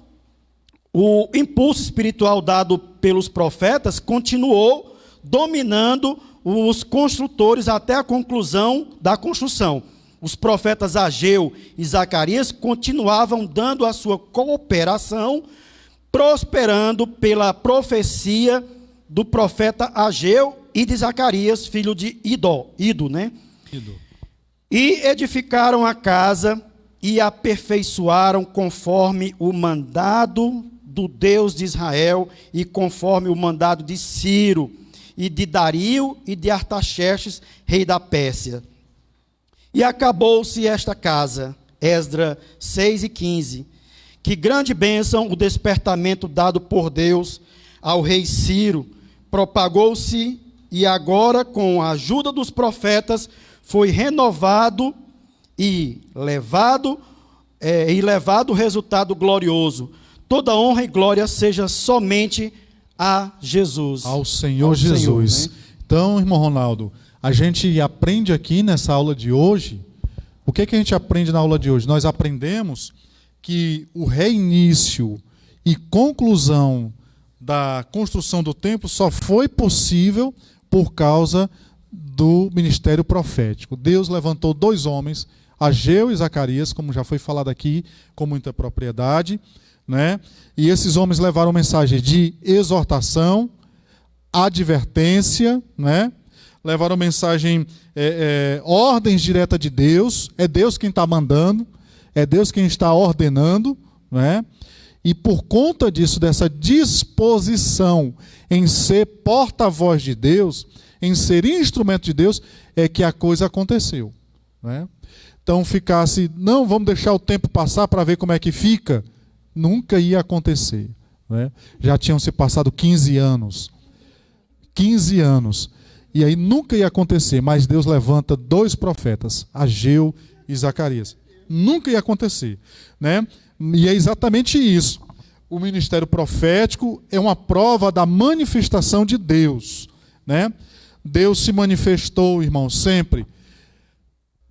o impulso espiritual dado pelos profetas continuou dominando os construtores até a conclusão da construção. Os profetas Ageu e Zacarias continuavam dando a sua cooperação, prosperando pela profecia do profeta Ageu e de Zacarias, filho de Ido, né? E edificaram a casa e aperfeiçoaram conforme o mandado do Deus de Israel e conforme o mandado de Ciro, e de Dario e de Artaxerxes, rei da Pérsia. E acabou-se esta casa, Esdras 6:15, que grande bênção o despertamento dado por Deus ao rei Ciro, propagou-se e agora com a ajuda dos profetas foi renovado e levado o resultado glorioso. Toda honra e glória seja somente a Jesus. Ao Senhor Jesus. Senhor, né? Então, irmão Ronaldo, a gente aprende aqui nessa aula de hoje. O que a gente aprende na aula de hoje? Nós aprendemos que o reinício e conclusão da construção do templo só foi possível por causa do ministério profético. Deus levantou 2 homens, Ageu e Zacarias, como já foi falado aqui com muita propriedade, né? E esses homens levaram mensagem de exortação, advertência, né? Levaram mensagem, ordens diretas de Deus. É Deus quem está mandando, é Deus quem está ordenando, né? E por conta disso, dessa disposição em ser porta-voz de Deus, em ser instrumento de Deus, é que a coisa aconteceu, né? Então ficasse, não, vamos deixar o tempo passar para ver como é que fica, nunca ia acontecer, né? Já tinham se passado 15 anos, e aí nunca ia acontecer, mas Deus levanta 2 profetas, Ageu e Zacarias. Nunca ia acontecer, né? E é exatamente isso. O ministério profético é uma prova da manifestação de Deus, né? Deus se manifestou, irmão, sempre.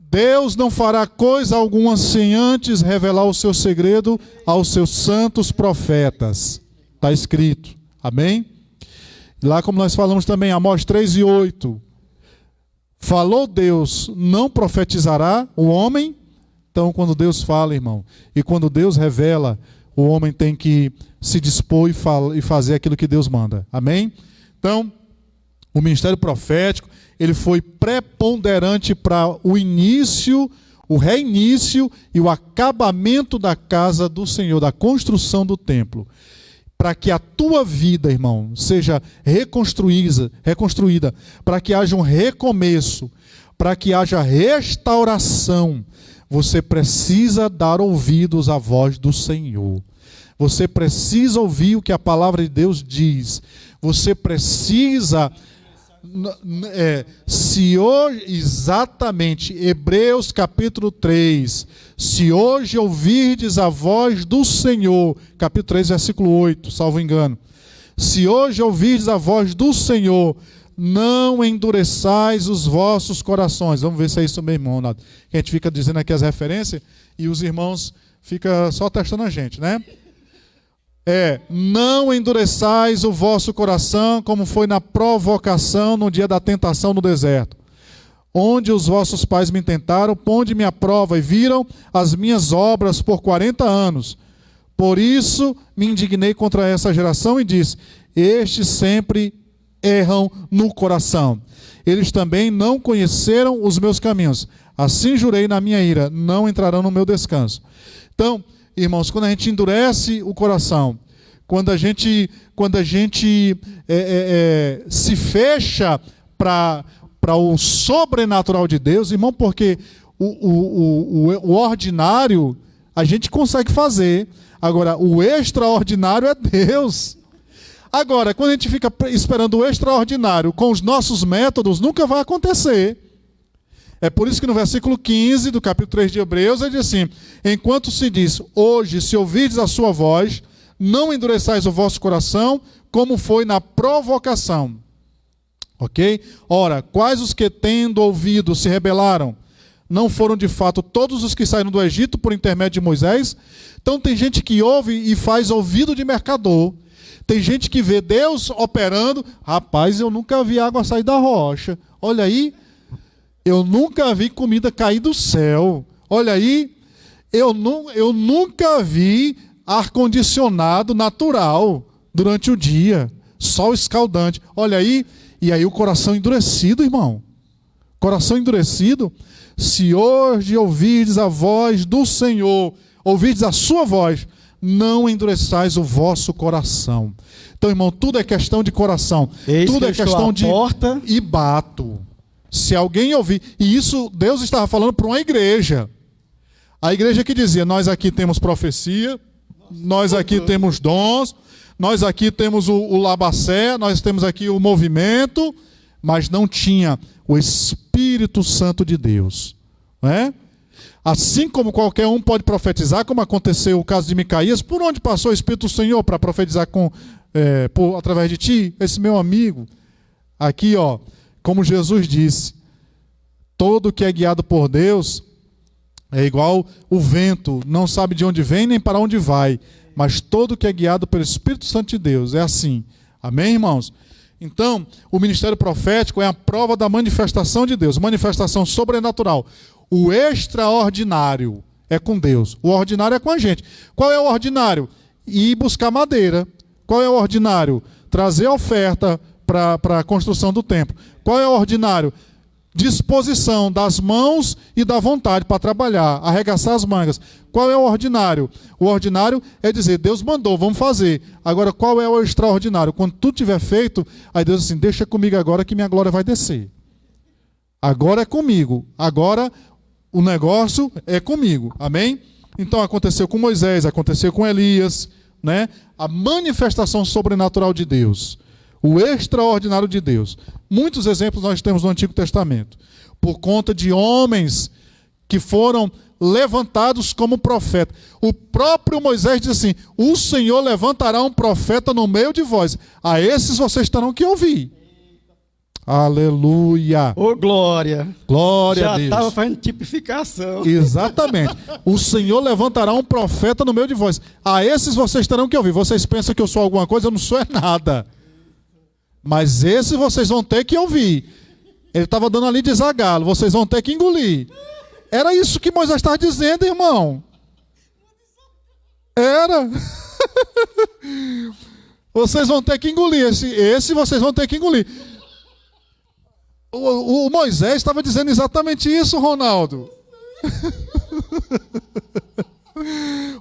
Deus não fará coisa alguma sem antes revelar o seu segredo aos seus santos profetas. Está escrito. Amém? Lá como nós falamos também, Amós 3:8. Falou Deus, não profetizará o homem? Então, quando Deus fala, irmão, e quando Deus revela, o homem tem que se dispor e fazer aquilo que Deus manda. Amém? Então, o ministério profético, ele foi preponderante para o início, o reinício e o acabamento da casa do Senhor, da construção do templo. Para que a tua vida, irmão, seja reconstruída, para que haja um recomeço, para que haja restauração, você precisa dar ouvidos à voz do Senhor. Você precisa ouvir o que a palavra de Deus diz. Você precisa... se hoje, exatamente, Hebreus capítulo 3, se hoje ouvirdes a voz do Senhor, capítulo 3, versículo 8, salvo engano, se hoje ouvirdes a voz do Senhor, não endureçais os vossos corações. Vamos ver se é isso mesmo, Ronaldo. A gente fica dizendo aqui as referências e os irmãos ficam só testando a gente, né? Não endureçais o vosso coração, como foi na provocação no dia da tentação no deserto, onde os vossos pais me tentaram, ponde-me à prova e viram as minhas obras por 40 anos. Por isso me indignei contra essa geração e disse: estes sempre erram no coração. Eles também não conheceram os meus caminhos. Assim jurei na minha ira, não entrarão no meu descanso. Então, irmãos, quando a gente endurece o coração, quando a gente se fecha para o sobrenatural de Deus, irmão, porque o ordinário a gente consegue fazer, agora o extraordinário é Deus. Agora, quando a gente fica esperando o extraordinário com os nossos métodos, nunca vai acontecer. É por isso que no versículo 15 do capítulo 3 de Hebreus, ele diz assim: enquanto se diz, hoje, se ouvirdes a sua voz, não endureçais o vosso coração, como foi na provocação. Ok? Ora, quais os que tendo ouvido se rebelaram? Não foram de fato todos os que saíram do Egito por intermédio de Moisés? Então tem gente que ouve e faz ouvido de mercador. Tem gente que vê Deus operando. Rapaz, eu nunca vi água sair da rocha. Olha aí. Eu nunca vi comida cair do céu. Olha aí, eu nunca vi ar-condicionado natural durante o dia. Sol escaldante. Olha aí, e aí o coração endurecido, irmão. Coração endurecido. Se hoje ouvirdes a voz do Senhor, ouvirdes a sua voz, não endureçais o vosso coração. Então, irmão, tudo é questão de coração. Tudo é questão de... porta e bato. Se alguém ouvir, e isso Deus estava falando para uma igreja, a igreja que dizia: nós aqui temos profecia, nós aqui temos dons, nós aqui temos o labacé, nós temos aqui o movimento, mas não tinha o Espírito Santo de Deus, não é? Assim como qualquer um pode profetizar, como aconteceu o caso de Micaías, por onde passou o Espírito do Senhor para profetizar através de ti? Esse meu amigo, aqui ó, como Jesus disse, todo que é guiado por Deus é igual o vento, não sabe de onde vem nem para onde vai, mas todo que é guiado pelo Espírito Santo de Deus é assim. Amém, irmãos? Então, o ministério profético é a prova da manifestação de Deus, manifestação sobrenatural. O extraordinário é com Deus, o ordinário é com a gente. Qual é o ordinário? Ir buscar madeira. Qual é o ordinário? Trazer oferta para a construção do templo. Qual é o ordinário? Disposição das mãos e da vontade para trabalhar, arregaçar as mangas. Qual é o ordinário? O ordinário é dizer: Deus mandou, vamos fazer. Agora, qual é o extraordinário? Quando tudo tiver feito, aí Deus diz assim: deixa comigo agora que minha glória vai descer. Agora é comigo. Agora o negócio é comigo. Amém? Então aconteceu com Moisés, aconteceu com Elias, né? A manifestação sobrenatural de Deus. O extraordinário de Deus. Muitos exemplos nós temos no Antigo Testamento. Por conta de homens que foram levantados como profeta. O próprio Moisés diz assim: o Senhor levantará um profeta no meio de vós. A esses vocês terão que ouvir. Aleluia. Ô, glória. Glória a Deus. Já estava fazendo tipificação. Exatamente. O Senhor levantará um profeta no meio de vós. A esses vocês terão que ouvir. Vocês pensam que eu sou alguma coisa? Eu não sou nada. Mas esse vocês vão ter que ouvir. Ele estava dando ali desagalo. Vocês vão ter que engolir. Era isso que Moisés estava dizendo, irmão. Era. Vocês vão ter que engolir. Esse vocês vão ter que engolir. O Moisés estava dizendo exatamente isso, Ronaldo.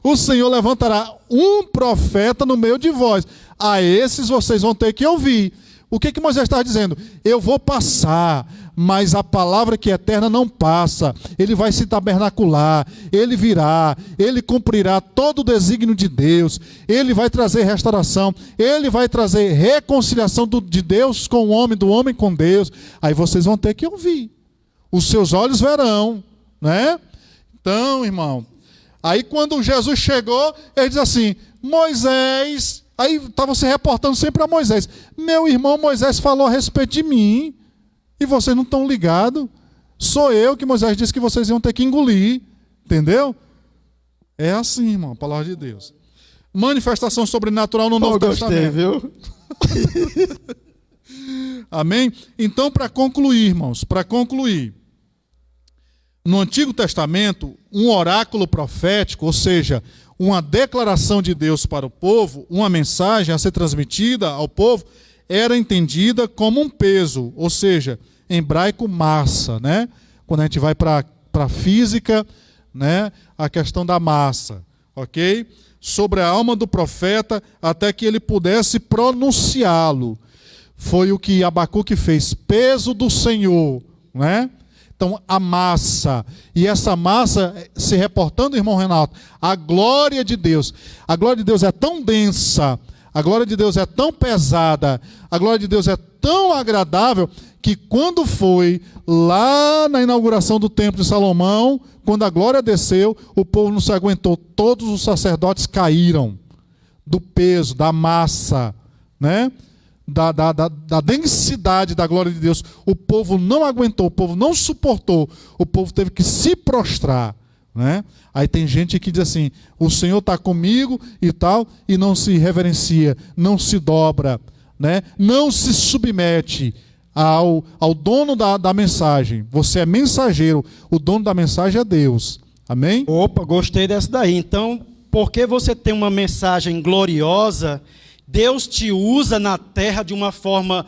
O Senhor levantará um profeta no meio de vós. A esses vocês vão ter que ouvir. O que Moisés estava dizendo? Eu vou passar, mas a palavra que é eterna não passa. Ele vai se tabernacular, ele virá, ele cumprirá todo o desígnio de Deus, ele vai trazer restauração, ele vai trazer reconciliação de Deus com o homem, do homem com Deus. Aí vocês vão ter que ouvir, os seus olhos verão, né? Então, irmão, aí quando Jesus chegou, ele diz assim: Moisés, aí estava se reportando sempre a Moisés: meu irmão Moisés falou a respeito de mim, e vocês não estão ligados. Sou eu que Moisés disse que vocês iam ter que engolir. Entendeu? É assim, irmão, a palavra de Deus. Manifestação sobrenatural no Novo Testamento. Viu? Amém? Então, para concluir, irmãos, para concluir, no Antigo Testamento, um oráculo profético, ou seja, uma declaração de Deus para o povo, uma mensagem a ser transmitida ao povo, era entendida como um peso, ou seja, em hebraico, massa, né? Quando a gente vai para a física, né? A questão da massa, ok? Sobre a alma do profeta, até que ele pudesse pronunciá-lo. Foi o que Abacuque fez, peso do Senhor, né? Então, a massa, e essa massa, se reportando, irmão Renato, a glória de Deus. A glória de Deus é tão densa, a glória de Deus é tão pesada, a glória de Deus é tão agradável, que quando foi lá na inauguração do templo de Salomão, quando a glória desceu, o povo não se aguentou, todos os sacerdotes caíram do peso, da massa, né? Da densidade da glória de Deus. O povo não aguentou, o povo não suportou, o povo teve que se prostrar, né? Aí tem gente que diz assim: o Senhor está comigo e tal, e não se reverencia, não se dobra, né? Não se submete ao dono da mensagem. Você é mensageiro, o dono da mensagem é Deus. Amém? Opa, gostei dessa daí. Então, porque você tem uma mensagem gloriosa, Deus te usa na terra de uma forma,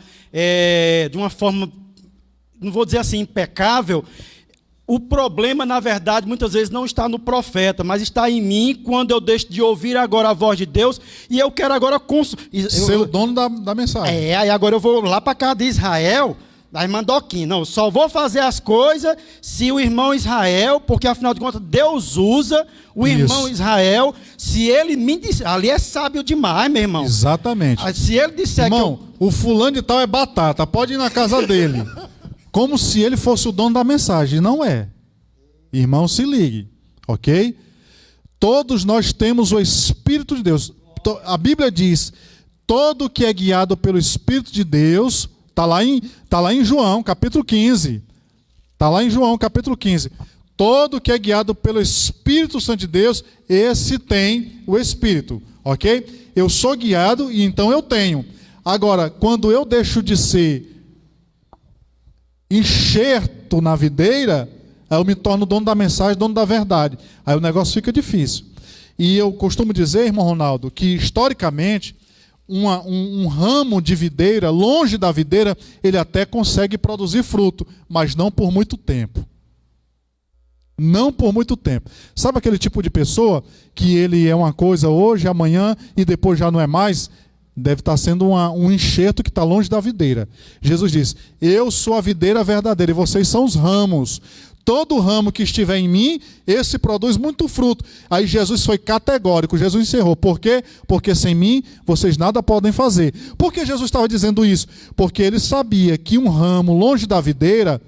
não vou dizer assim, impecável. O problema, na verdade, muitas vezes não está no profeta, mas está em mim, quando eu deixo de ouvir agora a voz de Deus, e eu quero agora ser o dono da mensagem. Aí agora eu vou lá para casa de Israel, da irmã Doquinha. Não, só vou fazer as coisas se o irmão Israel, porque afinal de contas Deus usa o irmão Israel, se ele me disser, ali é sábio demais, meu irmão. Exatamente. Se ele disser, irmão, o fulano de tal é batata, pode ir na casa dele. Como se ele fosse o dono da mensagem. Não é. Irmão, se ligue, ok? Todos nós temos o Espírito de Deus. A Bíblia diz: todo que é guiado pelo Espírito de Deus, está lá em João, capítulo 15. Está lá em João, capítulo 15. Todo que é guiado pelo Espírito Santo de Deus, esse tem o Espírito, ok? Eu sou guiado e então eu tenho. Agora, quando eu deixo de ser enxerto na videira, aí eu me torno dono da mensagem, dono da verdade. Aí o negócio fica difícil. E eu costumo dizer, irmão Ronaldo, que historicamente um ramo de videira, longe da videira, ele até consegue produzir fruto, mas não por muito tempo. Não por muito tempo. Sabe aquele tipo de pessoa que ele é uma coisa hoje, amanhã e depois já não é mais? Deve estar sendo um enxerto que está longe da videira. Jesus diz: eu sou a videira verdadeira e vocês são os ramos. Todo ramo que estiver em mim, esse produz muito fruto. Aí Jesus foi categórico, Jesus encerrou. Por quê? Porque sem mim vocês nada podem fazer. Por que Jesus estava dizendo isso? Porque ele sabia que um ramo longe da videira,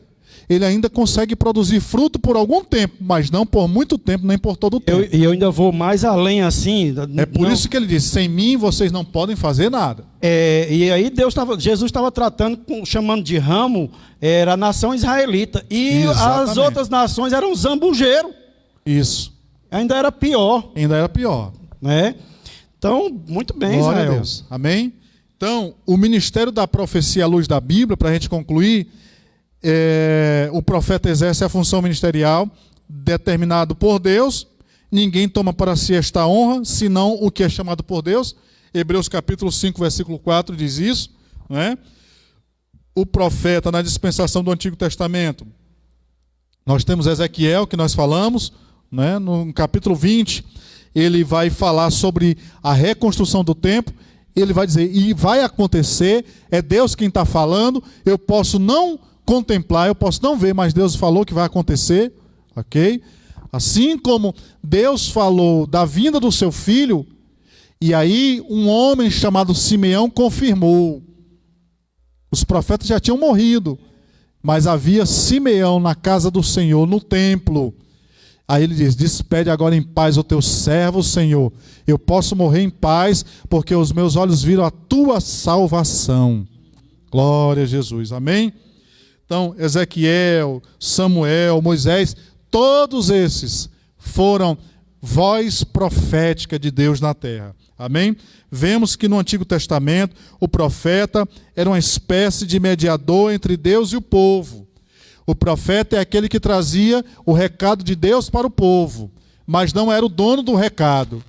ele ainda consegue produzir fruto por algum tempo, mas não por muito tempo, nem por todo o tempo. E eu ainda vou mais além assim. É por isso que ele disse: sem mim vocês não podem fazer nada. E aí Jesus estava tratando, chamando de ramo, era a nação israelita. E exatamente. As outras nações eram zambujeiros. Isso. Ainda era pior. Ainda era pior. Né? Então, muito bem, glória Israel. a Deus. Amém? Então, o ministério da profecia à luz da Bíblia, para a gente concluir, o profeta exerce a função ministerial determinado por Deus. Ninguém toma para si esta honra, senão o que é chamado por Deus. Hebreus capítulo 5, versículo 4 diz isso, não é? O profeta na dispensação do Antigo Testamento, nós temos Ezequiel, que nós falamos, né? No capítulo 20, ele vai falar sobre a reconstrução do templo. Ele vai dizer: e vai acontecer, é Deus quem está falando, eu posso não contemplar, eu posso não ver, mas Deus falou que vai acontecer, ok? Assim como Deus falou da vinda do seu filho, e aí um homem chamado Simeão confirmou. Os profetas já tinham morrido, mas havia Simeão na casa do Senhor, no templo. Aí ele diz: despede agora em paz o teu servo, Senhor. Eu posso morrer em paz, porque os meus olhos viram a tua salvação. Glória a Jesus, amém? Então, Ezequiel, Samuel, Moisés, todos esses foram voz profética de Deus na terra. Amém? Vemos que no Antigo Testamento o profeta era uma espécie de mediador entre Deus e o povo. O profeta é aquele que trazia o recado de Deus para o povo, mas não era o dono do recado.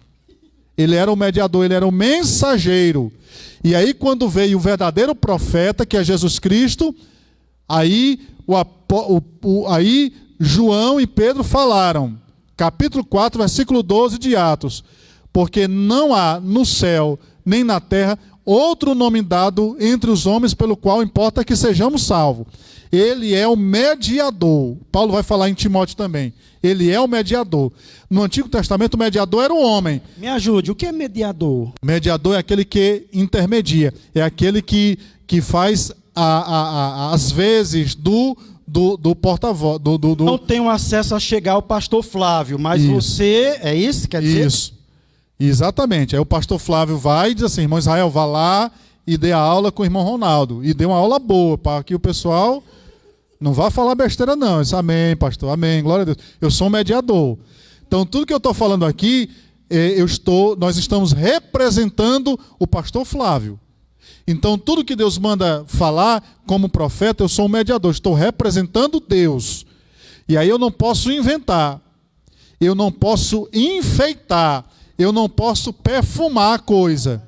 Ele era o mediador, ele era o mensageiro. E aí quando veio o verdadeiro profeta, que é Jesus Cristo, aí João e Pedro falaram, capítulo 4, versículo 12 de Atos: porque não há no céu nem na terra outro nome dado entre os homens pelo qual importa que sejamos salvos. Ele é o mediador. Paulo vai falar em Timóteo também. Ele é o mediador. No Antigo Testamento o mediador era o homem. Me ajude, o que é mediador? Mediador é aquele que intermedia, é aquele que faz às vezes do porta-voz. Não tenho acesso a chegar ao pastor Flávio, mas Isso. você, é isso? Quer dizer? Isso, exatamente. Aí o pastor Flávio vai e diz assim: irmão Israel, vá lá e dê a aula com o irmão Ronaldo. E dê uma aula boa, para que o pessoal não vá falar besteira não. Eu disse: amém, pastor, amém, glória a Deus. Eu sou um mediador. Então tudo que eu estou falando aqui, nós estamos representando o pastor Flávio. Então tudo que Deus manda falar como profeta, eu sou um mediador, estou representando Deus. E aí eu não posso inventar, eu não posso enfeitar, eu não posso perfumar a coisa.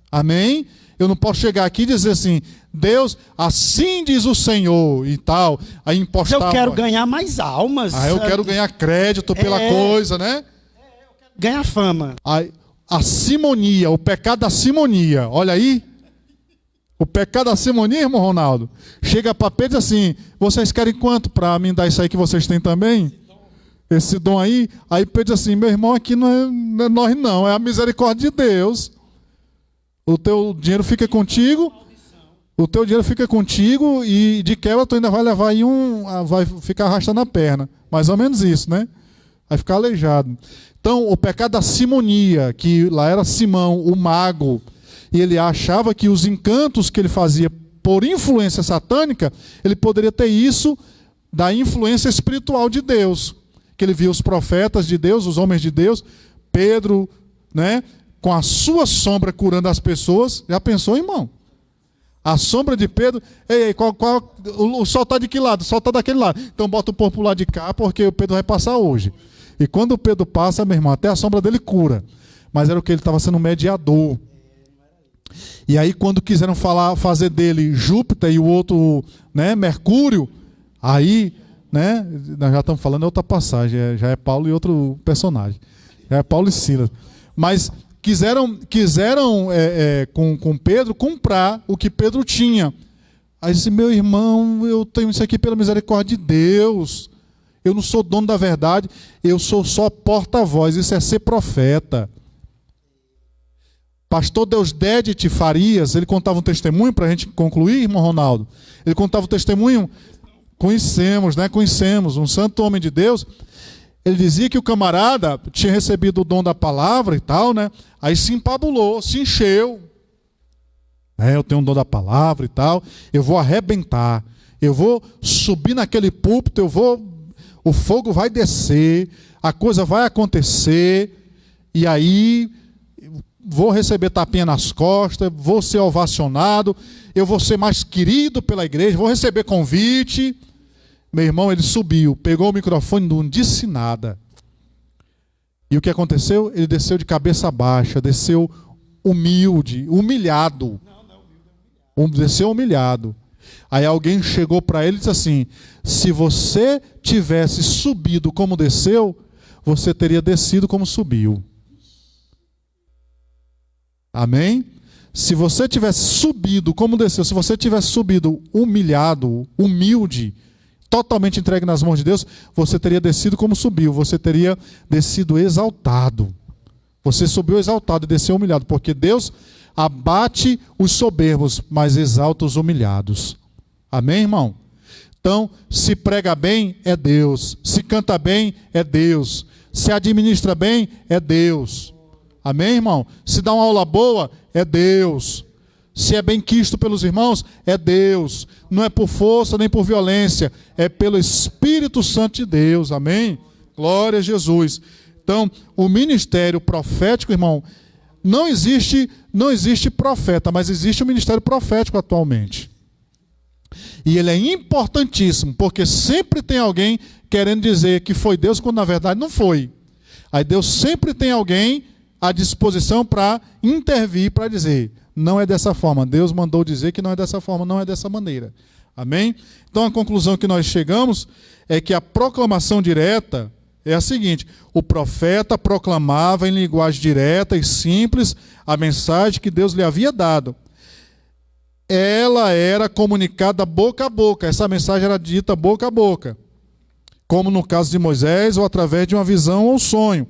Amém? Eu não posso chegar aqui e dizer assim: Deus, assim diz o Senhor e tal. Aí impostar. Eu quero ganhar mais almas. Eu quero ganhar crédito pela coisa, né? Ganhar fama. A simonia, o pecado da simonia. Olha aí. O pecado da simonia, irmão Ronaldo. Chega para Pedro e diz assim: vocês querem quanto para me dar isso aí que vocês têm também? Esse dom aí. Aí Pedro diz assim: meu irmão, aqui não é nós não, é a misericórdia de Deus. O teu dinheiro fica contigo. O teu dinheiro fica contigo e de quebra tu ainda vai levar aí vai ficar arrastando a perna. Mais ou menos isso, né? Vai ficar aleijado. Então, o pecado da simonia, que lá era Simão, o mago, e ele achava que os encantos que ele fazia por influência satânica, ele poderia ter isso da influência espiritual de Deus. Que ele via os profetas de Deus, os homens de Deus, Pedro, né, com a sua sombra curando as pessoas. Já pensou, irmão? A sombra de Pedro, o sol está de que lado? O sol está daquele lado. Então bota o povo para o lado de cá, porque o Pedro vai passar hoje. E quando o Pedro passa, meu irmão, até a sombra dele cura. Mas era o que ele estava sendo um mediador. E aí quando quiseram fazer dele Júpiter e o outro, né, Mercúrio, aí, né, nós já estamos falando outra passagem, já é Paulo e outro personagem. Já é Paulo e Silas. Mas quiseram com Pedro comprar o que Pedro tinha. Aí disse: meu irmão, eu tenho isso aqui pela misericórdia de Deus. Eu não sou dono da verdade, eu sou só porta-voz. Isso é ser profeta. Pastor Deusdedit Farias, ele contava um testemunho para a gente concluir, irmão Ronaldo. Ele contava um testemunho, conhecemos, um santo homem de Deus. Ele dizia que o camarada tinha recebido o dom da palavra e tal, né? Aí se empabulou, se encheu. Eu tenho um dom da palavra e tal, eu vou arrebentar, eu vou subir naquele púlpito, o fogo vai descer, a coisa vai acontecer, e aí vou receber tapinha nas costas, vou ser ovacionado, eu vou ser mais querido pela igreja, vou receber convite. Meu irmão, ele subiu, pegou o microfone, não disse nada. E o que aconteceu? Ele desceu de cabeça baixa, desceu humilhado. Desceu humilhado. Aí alguém chegou para ele e disse assim: se você tivesse subido como desceu, você teria descido como subiu. Amém? Se você tivesse subido como desceu, se você tivesse subido humilhado, humilde, totalmente entregue nas mãos de Deus, você teria descido como subiu, você teria descido exaltado. Você subiu exaltado e desceu humilhado, porque Deus abate os soberbos, mas exalta os humilhados. Amém, irmão? Então, se prega bem, é Deus. Se canta bem, é Deus. Se administra bem, é Deus. Amém, irmão? Se dá uma aula boa, é Deus. Se é bem quisto pelos irmãos, é Deus. Não é por força nem por violência, é pelo Espírito Santo de Deus. Amém? Glória a Jesus. Então, o ministério profético, irmão, não existe profeta, mas existe o ministério profético atualmente. E ele é importantíssimo, porque sempre tem alguém querendo dizer que foi Deus, quando na verdade não foi. Aí Deus sempre tem alguém à disposição para intervir, para dizer, não é dessa forma. Deus mandou dizer que não é dessa forma, não é dessa maneira. Amém? Então a conclusão que nós chegamos é que a proclamação direta é a seguinte: o profeta proclamava em linguagem direta e simples a mensagem que Deus lhe havia dado. Ela era comunicada boca a boca, essa mensagem era dita boca a boca, como no caso de Moisés, ou através de uma visão ou sonho.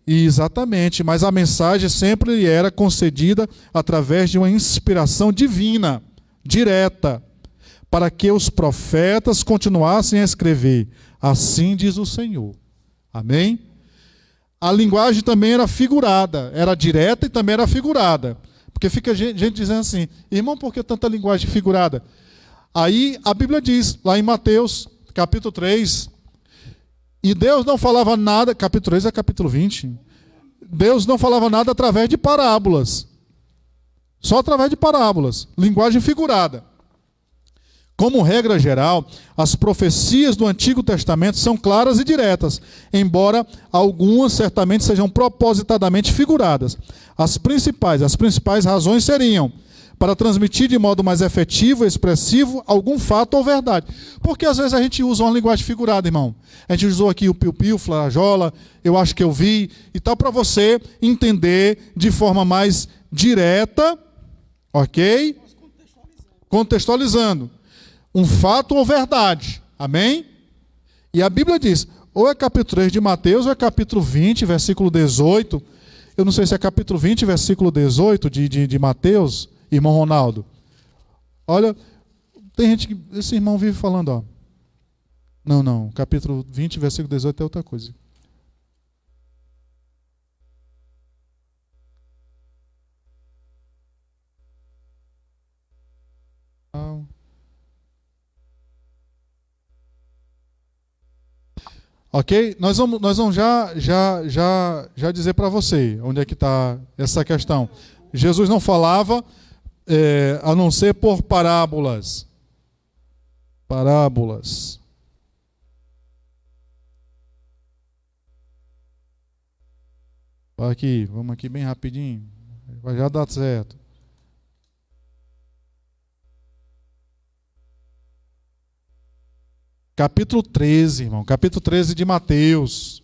Exatamente, mas a mensagem sempre lhe era concedida através de uma inspiração divina, direta, para que os profetas continuassem a escrever. Assim diz o Senhor. Amém? A linguagem também era figurada, era direta e também era figurada. Porque fica gente dizendo assim, irmão, por que tanta linguagem figurada? Aí a Bíblia diz, lá em Mateus, capítulo 3, e Deus não falava nada, capítulo 3 é capítulo 20, Deus não falava nada através de parábolas. Só através de parábolas, linguagem figurada. Como regra geral, as profecias do Antigo Testamento são claras e diretas, embora algumas certamente sejam propositadamente figuradas. As principais razões seriam para transmitir de modo mais efetivo e expressivo algum fato ou verdade. Porque às vezes a gente usa uma linguagem figurada, irmão. A gente usou aqui o piu-piu, flajola, eu acho que eu vi, e tal, para você entender de forma mais direta, ok? Contextualizando. Um fato ou verdade. Amém? E a Bíblia diz, ou é capítulo 3 de Mateus, ou é capítulo 20, versículo 18. Eu não sei se é capítulo 20, versículo 18 de Mateus, irmão Ronaldo. Olha, tem gente que... Esse irmão vive falando, ó. Não. Capítulo 20, versículo 18 é outra coisa. Ok? Nós vamos já dizer para você onde é que está essa questão. Jesus não falava a não ser por parábolas. Parábolas. Aqui, vamos aqui bem rapidinho. Vai já dar certo. Capítulo 13, irmão. Capítulo 13 de Mateus.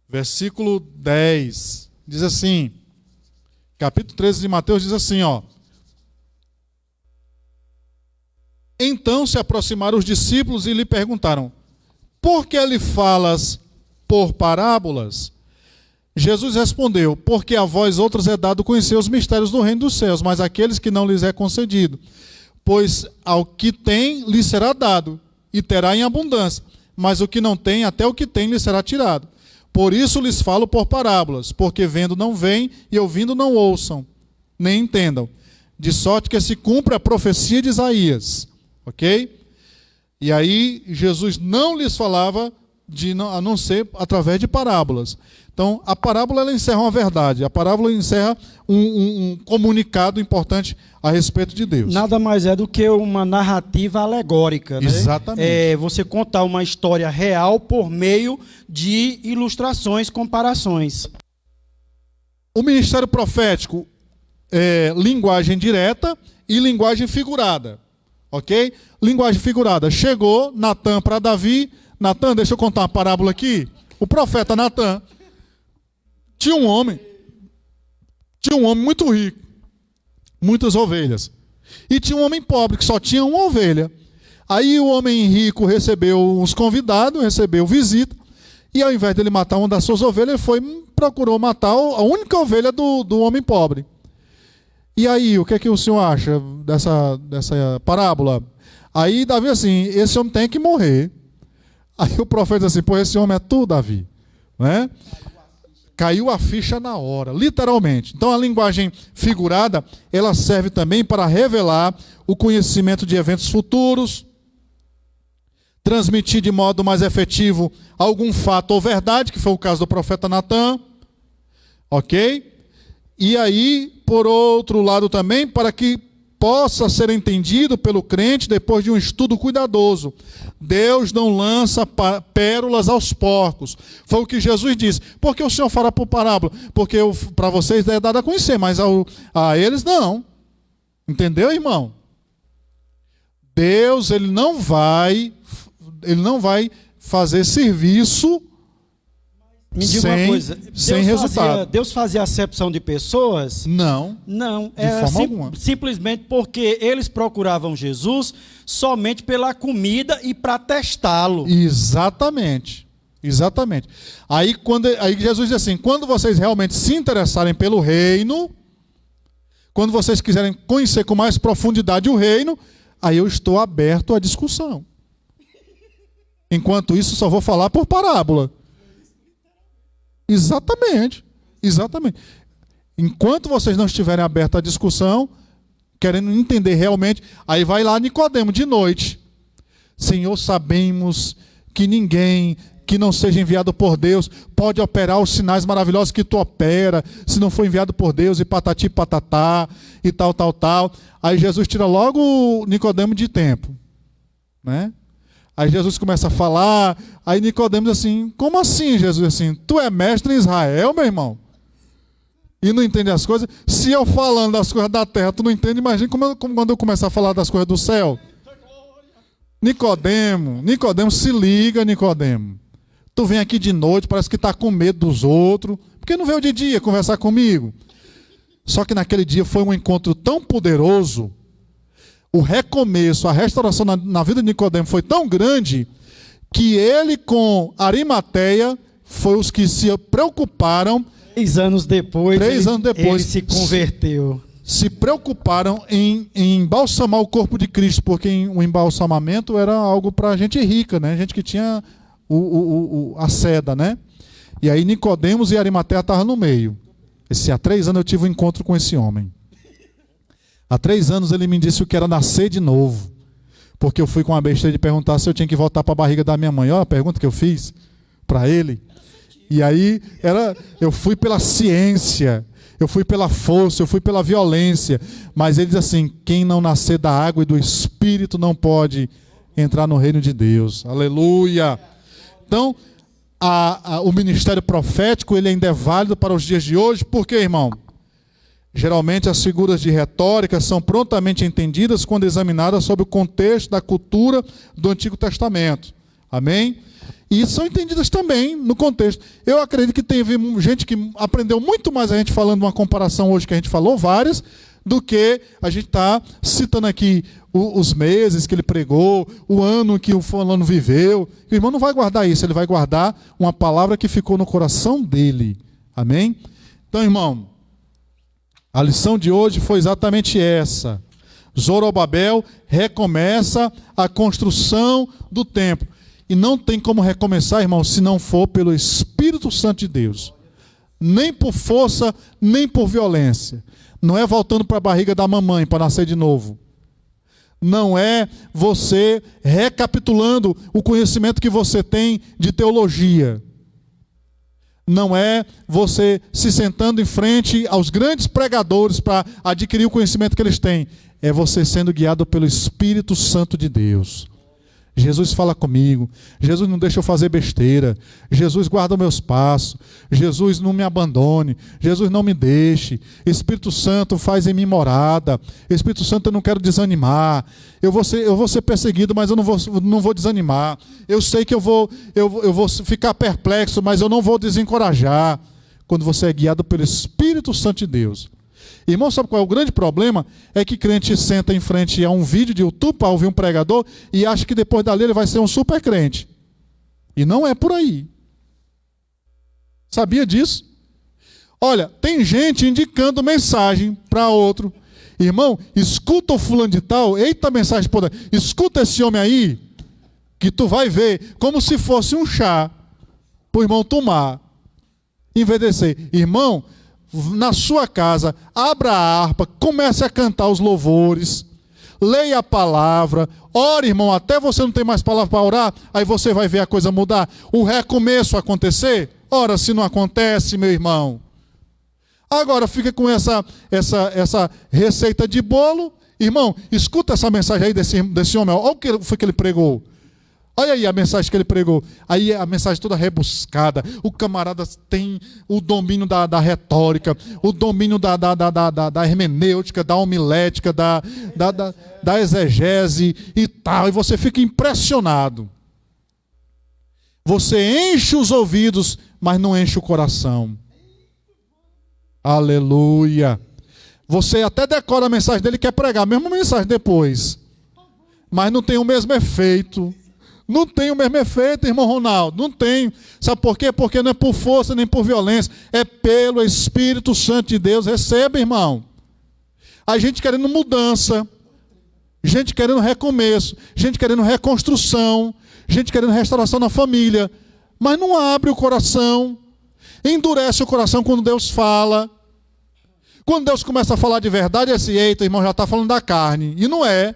Versículo 10. Diz assim. Capítulo 13 de Mateus diz assim, ó. Então se aproximaram os discípulos e lhe perguntaram: por que lhe falas por parábolas? Jesus respondeu: porque a vós outros é dado conhecer os mistérios do reino dos céus, mas àqueles que não lhes é concedido. Pois ao que tem lhe será dado, e terá em abundância, mas o que não tem, até o que tem lhe será tirado. Por isso lhes falo por parábolas, porque vendo não veem, e ouvindo não ouçam, nem entendam. De sorte que se cumpre a profecia de Isaías. Ok? E aí Jesus não lhes falava a não ser através de parábolas. Então, a parábola ela encerra uma verdade. A parábola encerra um comunicado importante a respeito de Deus. Nada mais é do que uma narrativa alegórica, né? Exatamente. Você contar uma história real por meio de ilustrações, comparações. O ministério profético é linguagem direta e linguagem figurada. Ok? Linguagem figurada. Chegou Natan para Davi. Natan, deixa eu contar uma parábola aqui. O profeta Natan tinha um homem muito rico. muitas ovelhas. E tinha um homem pobre que só tinha uma ovelha. Aí o homem rico recebeu uns convidados, recebeu visita, e ao invés dele matar uma das suas ovelhas, ele foi procurou matar a única ovelha do homem pobre. E aí, o que é que o senhor acha dessa parábola? Aí Davi assim, esse homem tem que morrer. Aí o profeta assim, pô, esse homem é tu, Davi, né? Caiu a ficha na hora, literalmente. Então a linguagem figurada, ela serve também para revelar o conhecimento de eventos futuros, transmitir de modo mais efetivo algum fato ou verdade, que foi o caso do profeta Natã, ok? E aí, por outro lado também, para que possa ser entendido pelo crente depois de um estudo cuidadoso. Deus não lança pérolas aos porcos. Foi o que Jesus disse. Por que o Senhor fala por parábola? Porque para vocês é dado a conhecer, mas a eles não. Entendeu, irmão? Deus, ele não vai fazer serviço me diga uma coisa, sem resultado. Deus fazia acepção de pessoas? Não. Não, de forma alguma. Simplesmente porque eles procuravam Jesus somente pela comida e para testá-lo. Exatamente. Exatamente. Aí Jesus diz assim, quando vocês realmente se interessarem pelo reino, quando vocês quiserem conhecer com mais profundidade o reino, aí eu estou aberto à discussão. Enquanto isso, só vou falar por parábola. Exatamente. Exatamente. Enquanto vocês não estiverem abertos à discussão, querendo entender realmente, aí vai lá Nicodemo de noite. Senhor, sabemos que ninguém que não seja enviado por Deus pode operar os sinais maravilhosos que tu opera, se não for enviado por Deus, e patati patatá, e tal. Aí Jesus tira logo Nicodemo de tempo, né? Aí Jesus começa a falar, aí Nicodemo diz assim, como assim, Jesus? Assim, tu é mestre em Israel, meu irmão? E não entende as coisas? Se eu falando das coisas da terra, tu não entende, imagina como quando eu começar a falar das coisas do céu. Nicodemo, se liga, Nicodemo. Tu vem aqui de noite, parece que está com medo dos outros, porque não veio de dia conversar comigo. Só que naquele dia foi um encontro tão poderoso, o recomeço, a restauração na vida de Nicodemo foi tão grande, que ele com Arimateia foi os que se preocuparam. 3 anos depois, ele se converteu. Se preocuparam em embalsamar o corpo de Cristo, porque o embalsamamento era algo para gente rica, né? Gente que tinha a seda, né? E aí Nicodemos e Arimateia estavam no meio. Há 3 anos eu tive um encontro com esse homem. Há 3 anos ele me disse o que era nascer de novo. Porque eu fui com a besteira de perguntar se eu tinha que voltar para a barriga da minha mãe. Olha a pergunta que eu fiz para ele. E aí eu fui pela ciência, eu fui pela força, eu fui pela violência. Mas ele diz assim, quem não nascer da água e do Espírito não pode entrar no reino de Deus. Aleluia! Então, o ministério profético ele ainda é válido para os dias de hoje. Por quê, irmão? Geralmente as figuras de retórica são prontamente entendidas quando examinadas sob o contexto da cultura do Antigo Testamento. Amém? E são entendidas também no contexto. Eu acredito que teve gente que aprendeu muito mais a gente falando uma comparação hoje que a gente falou, várias, do que a gente está citando aqui os meses que ele pregou, o ano que o fulano viveu. O irmão não vai guardar isso, ele vai guardar uma palavra que ficou no coração dele. Amém? Então, irmão, a lição de hoje foi exatamente essa. Zorobabel recomeça a construção do templo. E não tem como recomeçar, irmão, se não for pelo Espírito Santo de Deus. Nem por força, nem por violência. Não é voltando para a barriga da mamãe para nascer de novo. Não é você recapitulando o conhecimento que você tem de teologia. Não é você se sentando em frente aos grandes pregadores para adquirir o conhecimento que eles têm. É você sendo guiado pelo Espírito Santo de Deus. Jesus fala comigo. Jesus não deixa eu fazer besteira. Jesus guarda os meus passos. Jesus não me abandone. Jesus não me deixe. Espírito Santo faz em mim morada. Espírito Santo, eu não quero desanimar. Eu vou ser perseguido, mas eu não vou desanimar. Eu sei que eu vou ficar perplexo, mas eu não vou desencorajar. Quando você é guiado pelo Espírito Santo de Deus. Irmão, sabe qual é o grande problema? É que crente senta em frente a um vídeo de YouTube para ouvir um pregador e acha que depois dali ele vai ser um super crente. E não é por aí. Sabia disso? Olha, tem gente indicando mensagem para outro. Irmão, escuta o fulano de tal, eita mensagem poder. Escuta esse homem aí, que tu vai ver como se fosse um chá para o irmão tomar. Em vez de ser, irmão, na sua casa, abra a harpa, comece a cantar os louvores, leia a palavra, ore, irmão, até você não tem mais palavra para orar, aí você vai ver a coisa mudar, o recomeço acontecer. Ora, se não acontece, meu irmão. Agora fica com essa receita de bolo. Irmão, escuta essa mensagem aí desse homem. Olha o que foi que ele pregou. Olha aí a mensagem que ele pregou. Aí a mensagem toda rebuscada. O camarada tem o domínio da retórica, o domínio da hermenêutica, da homilética, da exegese e tal. E você fica impressionado. Você enche os ouvidos, mas não enche o coração. Aleluia. Você até decora a mensagem dele e quer pregar a mesma mensagem depois. Mas não tem o mesmo efeito. Não tem o mesmo efeito, irmão Ronaldo. Não tem. Sabe por quê? Porque não é por força nem por violência. É pelo Espírito Santo de Deus. Receba, irmão. A gente querendo mudança. Gente querendo recomeço. Gente querendo reconstrução. Gente querendo restauração na família. Mas não abre o coração. Endurece o coração quando Deus fala. Quando Deus começa a falar de verdade, é assim, eita, irmão, já está falando da carne. E não é.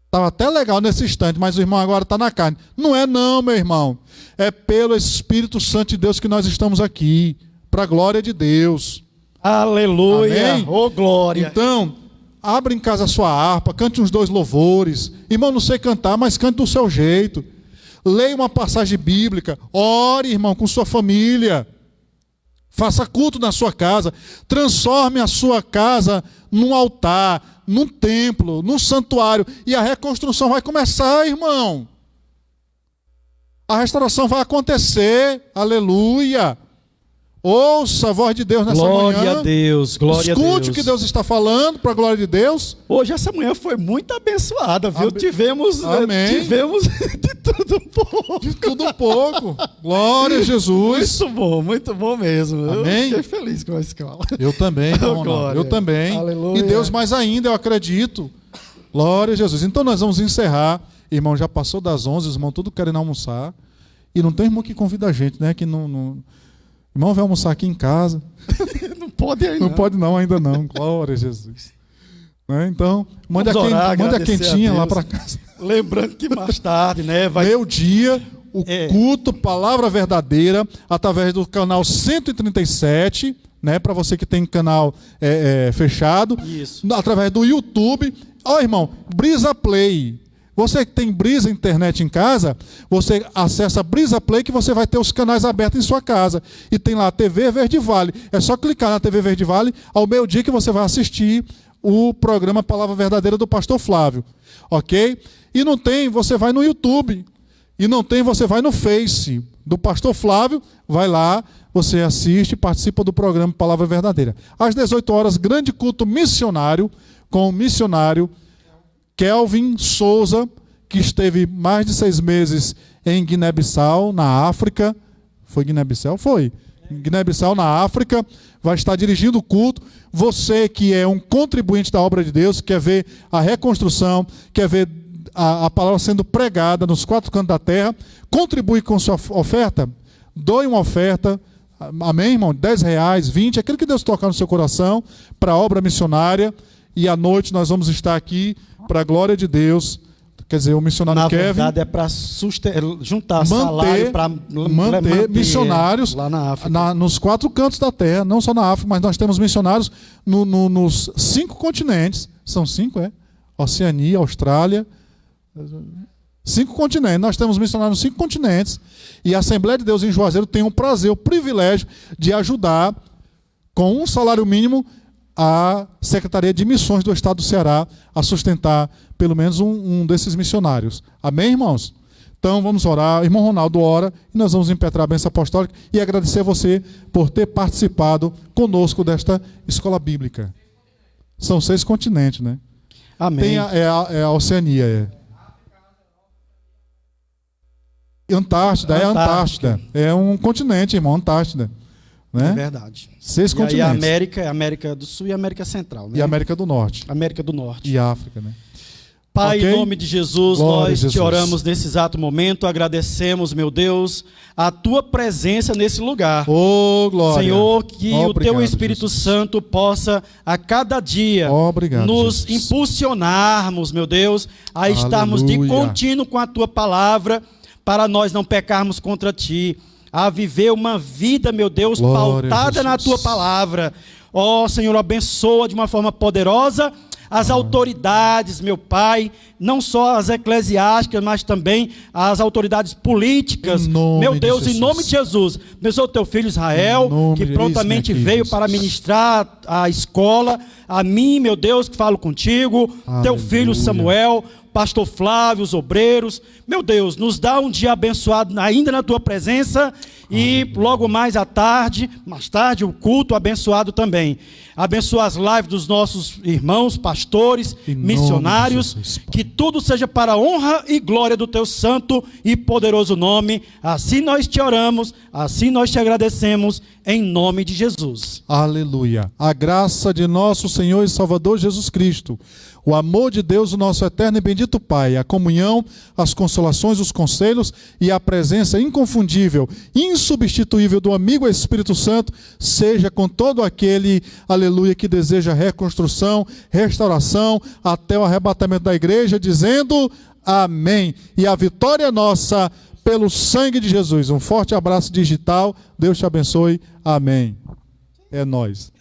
Estava até legal nesse instante, mas o irmão agora está na carne. Não é não, meu irmão. É pelo Espírito Santo de Deus que nós estamos aqui. Para a glória de Deus. Aleluia. Amém? Oh, glória. Então, abra em casa a sua harpa, cante uns 2 louvores. Irmão, não sei cantar, mas cante do seu jeito. Leia uma passagem bíblica. Ore, irmão, com sua família. Faça culto na sua casa. Transforme a sua casa num altar, num templo, num santuário. E a reconstrução vai começar, irmão. A restauração vai acontecer. Aleluia. Ouça a voz de Deus nessa manhã. Glória a Deus, glória a Deus. Escute o que Deus está falando, para a glória de Deus. Hoje essa manhã foi muito abençoada, viu? Tivemos de tudo um pouco. De tudo um pouco. Glória a Jesus. Muito bom mesmo. Amém? Eu fiquei feliz com a escola. Eu também, irmão Ronaldo. Eu também. Aleluia. E Deus mais ainda, eu acredito. Glória a Jesus. Então nós vamos encerrar. Irmão, já passou das 11, os irmãos tudo querendo almoçar. E não tem irmão que convida a gente, né? Que não... Irmão, vai almoçar aqui em casa. Não pode ainda. Não pode não, ainda não. Glória a Jesus. Né? Então, manda a quentinha lá para casa. Lembrando que mais tarde, né? Meio-dia, o culto Palavra Verdadeira, através do canal 137, né? Para você que tem canal fechado. Isso. Através do YouTube. Ó, irmão, Brisa Play. Você que tem Brisa Internet em casa, você acessa Brisa Play que você vai ter os canais abertos em sua casa. E tem lá a TV Verde Vale. É só clicar na TV Verde Vale ao meio-dia que você vai assistir o programa Palavra Verdadeira do Pastor Flávio. Ok? E não tem, você vai no YouTube. E não tem, você vai no Face do Pastor Flávio, vai lá, você assiste, participa do programa Palavra Verdadeira. Às 18 horas, grande culto missionário com o missionário Kelvin Souza, que esteve mais de 6 meses em Guiné-Bissau, na África. Foi Guiné-Bissau? Foi. Guiné-Bissau, na África. Vai estar dirigindo o culto. Você que é um contribuinte da obra de Deus, quer ver a reconstrução, quer ver a palavra sendo pregada nos 4 cantos da terra, contribui com sua oferta. Doe uma oferta. Amém, irmão? R$10, 20, aquilo que Deus tocar no seu coração, para a obra missionária. E à noite nós vamos estar aqui para a glória de Deus. Quer dizer, o missionário Kevin... Na verdade é para juntar salário para manter missionários lá na África. Nos 4 cantos da terra, não só na África, mas nós temos missionários nos 5 continentes. São 5, é? Oceania, Austrália... 5 continentes. Nós temos missionários nos 5 continentes. E a Assembleia de Deus em Juazeiro tem o prazer, o privilégio de ajudar com um salário mínimo a Secretaria de Missões do Estado do Ceará a sustentar pelo menos um desses missionários. Amém, irmãos? Então vamos orar. Irmão Ronaldo ora e nós vamos impetrar a bênção apostólica e agradecer a você por ter participado conosco desta escola bíblica. São 6 continentes, né? Amém. Tem a Oceania. Antártida, Antártida. É um continente, irmão, Antártida. Né? É verdade. 6 continentes. E a América é a América do Sul e a América Central. Né? E a América do Norte. América do Norte. E África, né? Pai, Okay? em nome de Jesus, Glória nós a Jesus. te oramos nesse exato momento, agradecemos, meu Deus, a tua presença nesse lugar. Oh, glória. Senhor, que o Obrigado, teu Espírito Jesus. Santo possa a cada dia Obrigado, nos Jesus. impulsionarmos, meu Deus, a estarmos de Aleluia. contínuo com a tua palavra, para nós não pecarmos contra ti, a viver uma vida, meu Deus, Glória a pautada na Jesus. tua palavra. Ó Senhor, abençoa de uma forma poderosa as autoridades, meu Pai, não só as eclesiásticas, mas também as autoridades políticas. Em nome Meu de Deus, em Jesus. nome de Jesus. Abençoa o teu filho Israel, Em nome que de- prontamente isso, meu veio filho, para Jesus. ministrar a escola. A mim, meu Deus, que falo contigo. Teu Aleluia. filho Samuel, pastor Flávio, os obreiros. Meu Deus, nos dá um dia abençoado ainda na tua presença. E logo mais tarde, o culto abençoado também. Abençoa as lives dos nossos irmãos, pastores, Em nome missionários. de Jesus, Pai. Que tudo seja para a honra e glória do teu santo e poderoso nome. Assim nós te oramos, assim nós te agradecemos, em nome de Jesus. Aleluia. A graça de nosso Senhor e Salvador Jesus Cristo, o amor de Deus, o nosso eterno e bendito Pai, a comunhão, as consolações, os conselhos e a presença inconfundível, insubstituível do amigo Espírito Santo, seja com todo aquele, aleluia, que deseja reconstrução, restauração, até o arrebatamento da igreja, dizendo amém. E a vitória é nossa pelo sangue de Jesus. Um forte abraço digital. Deus te abençoe. Amém. É nóis.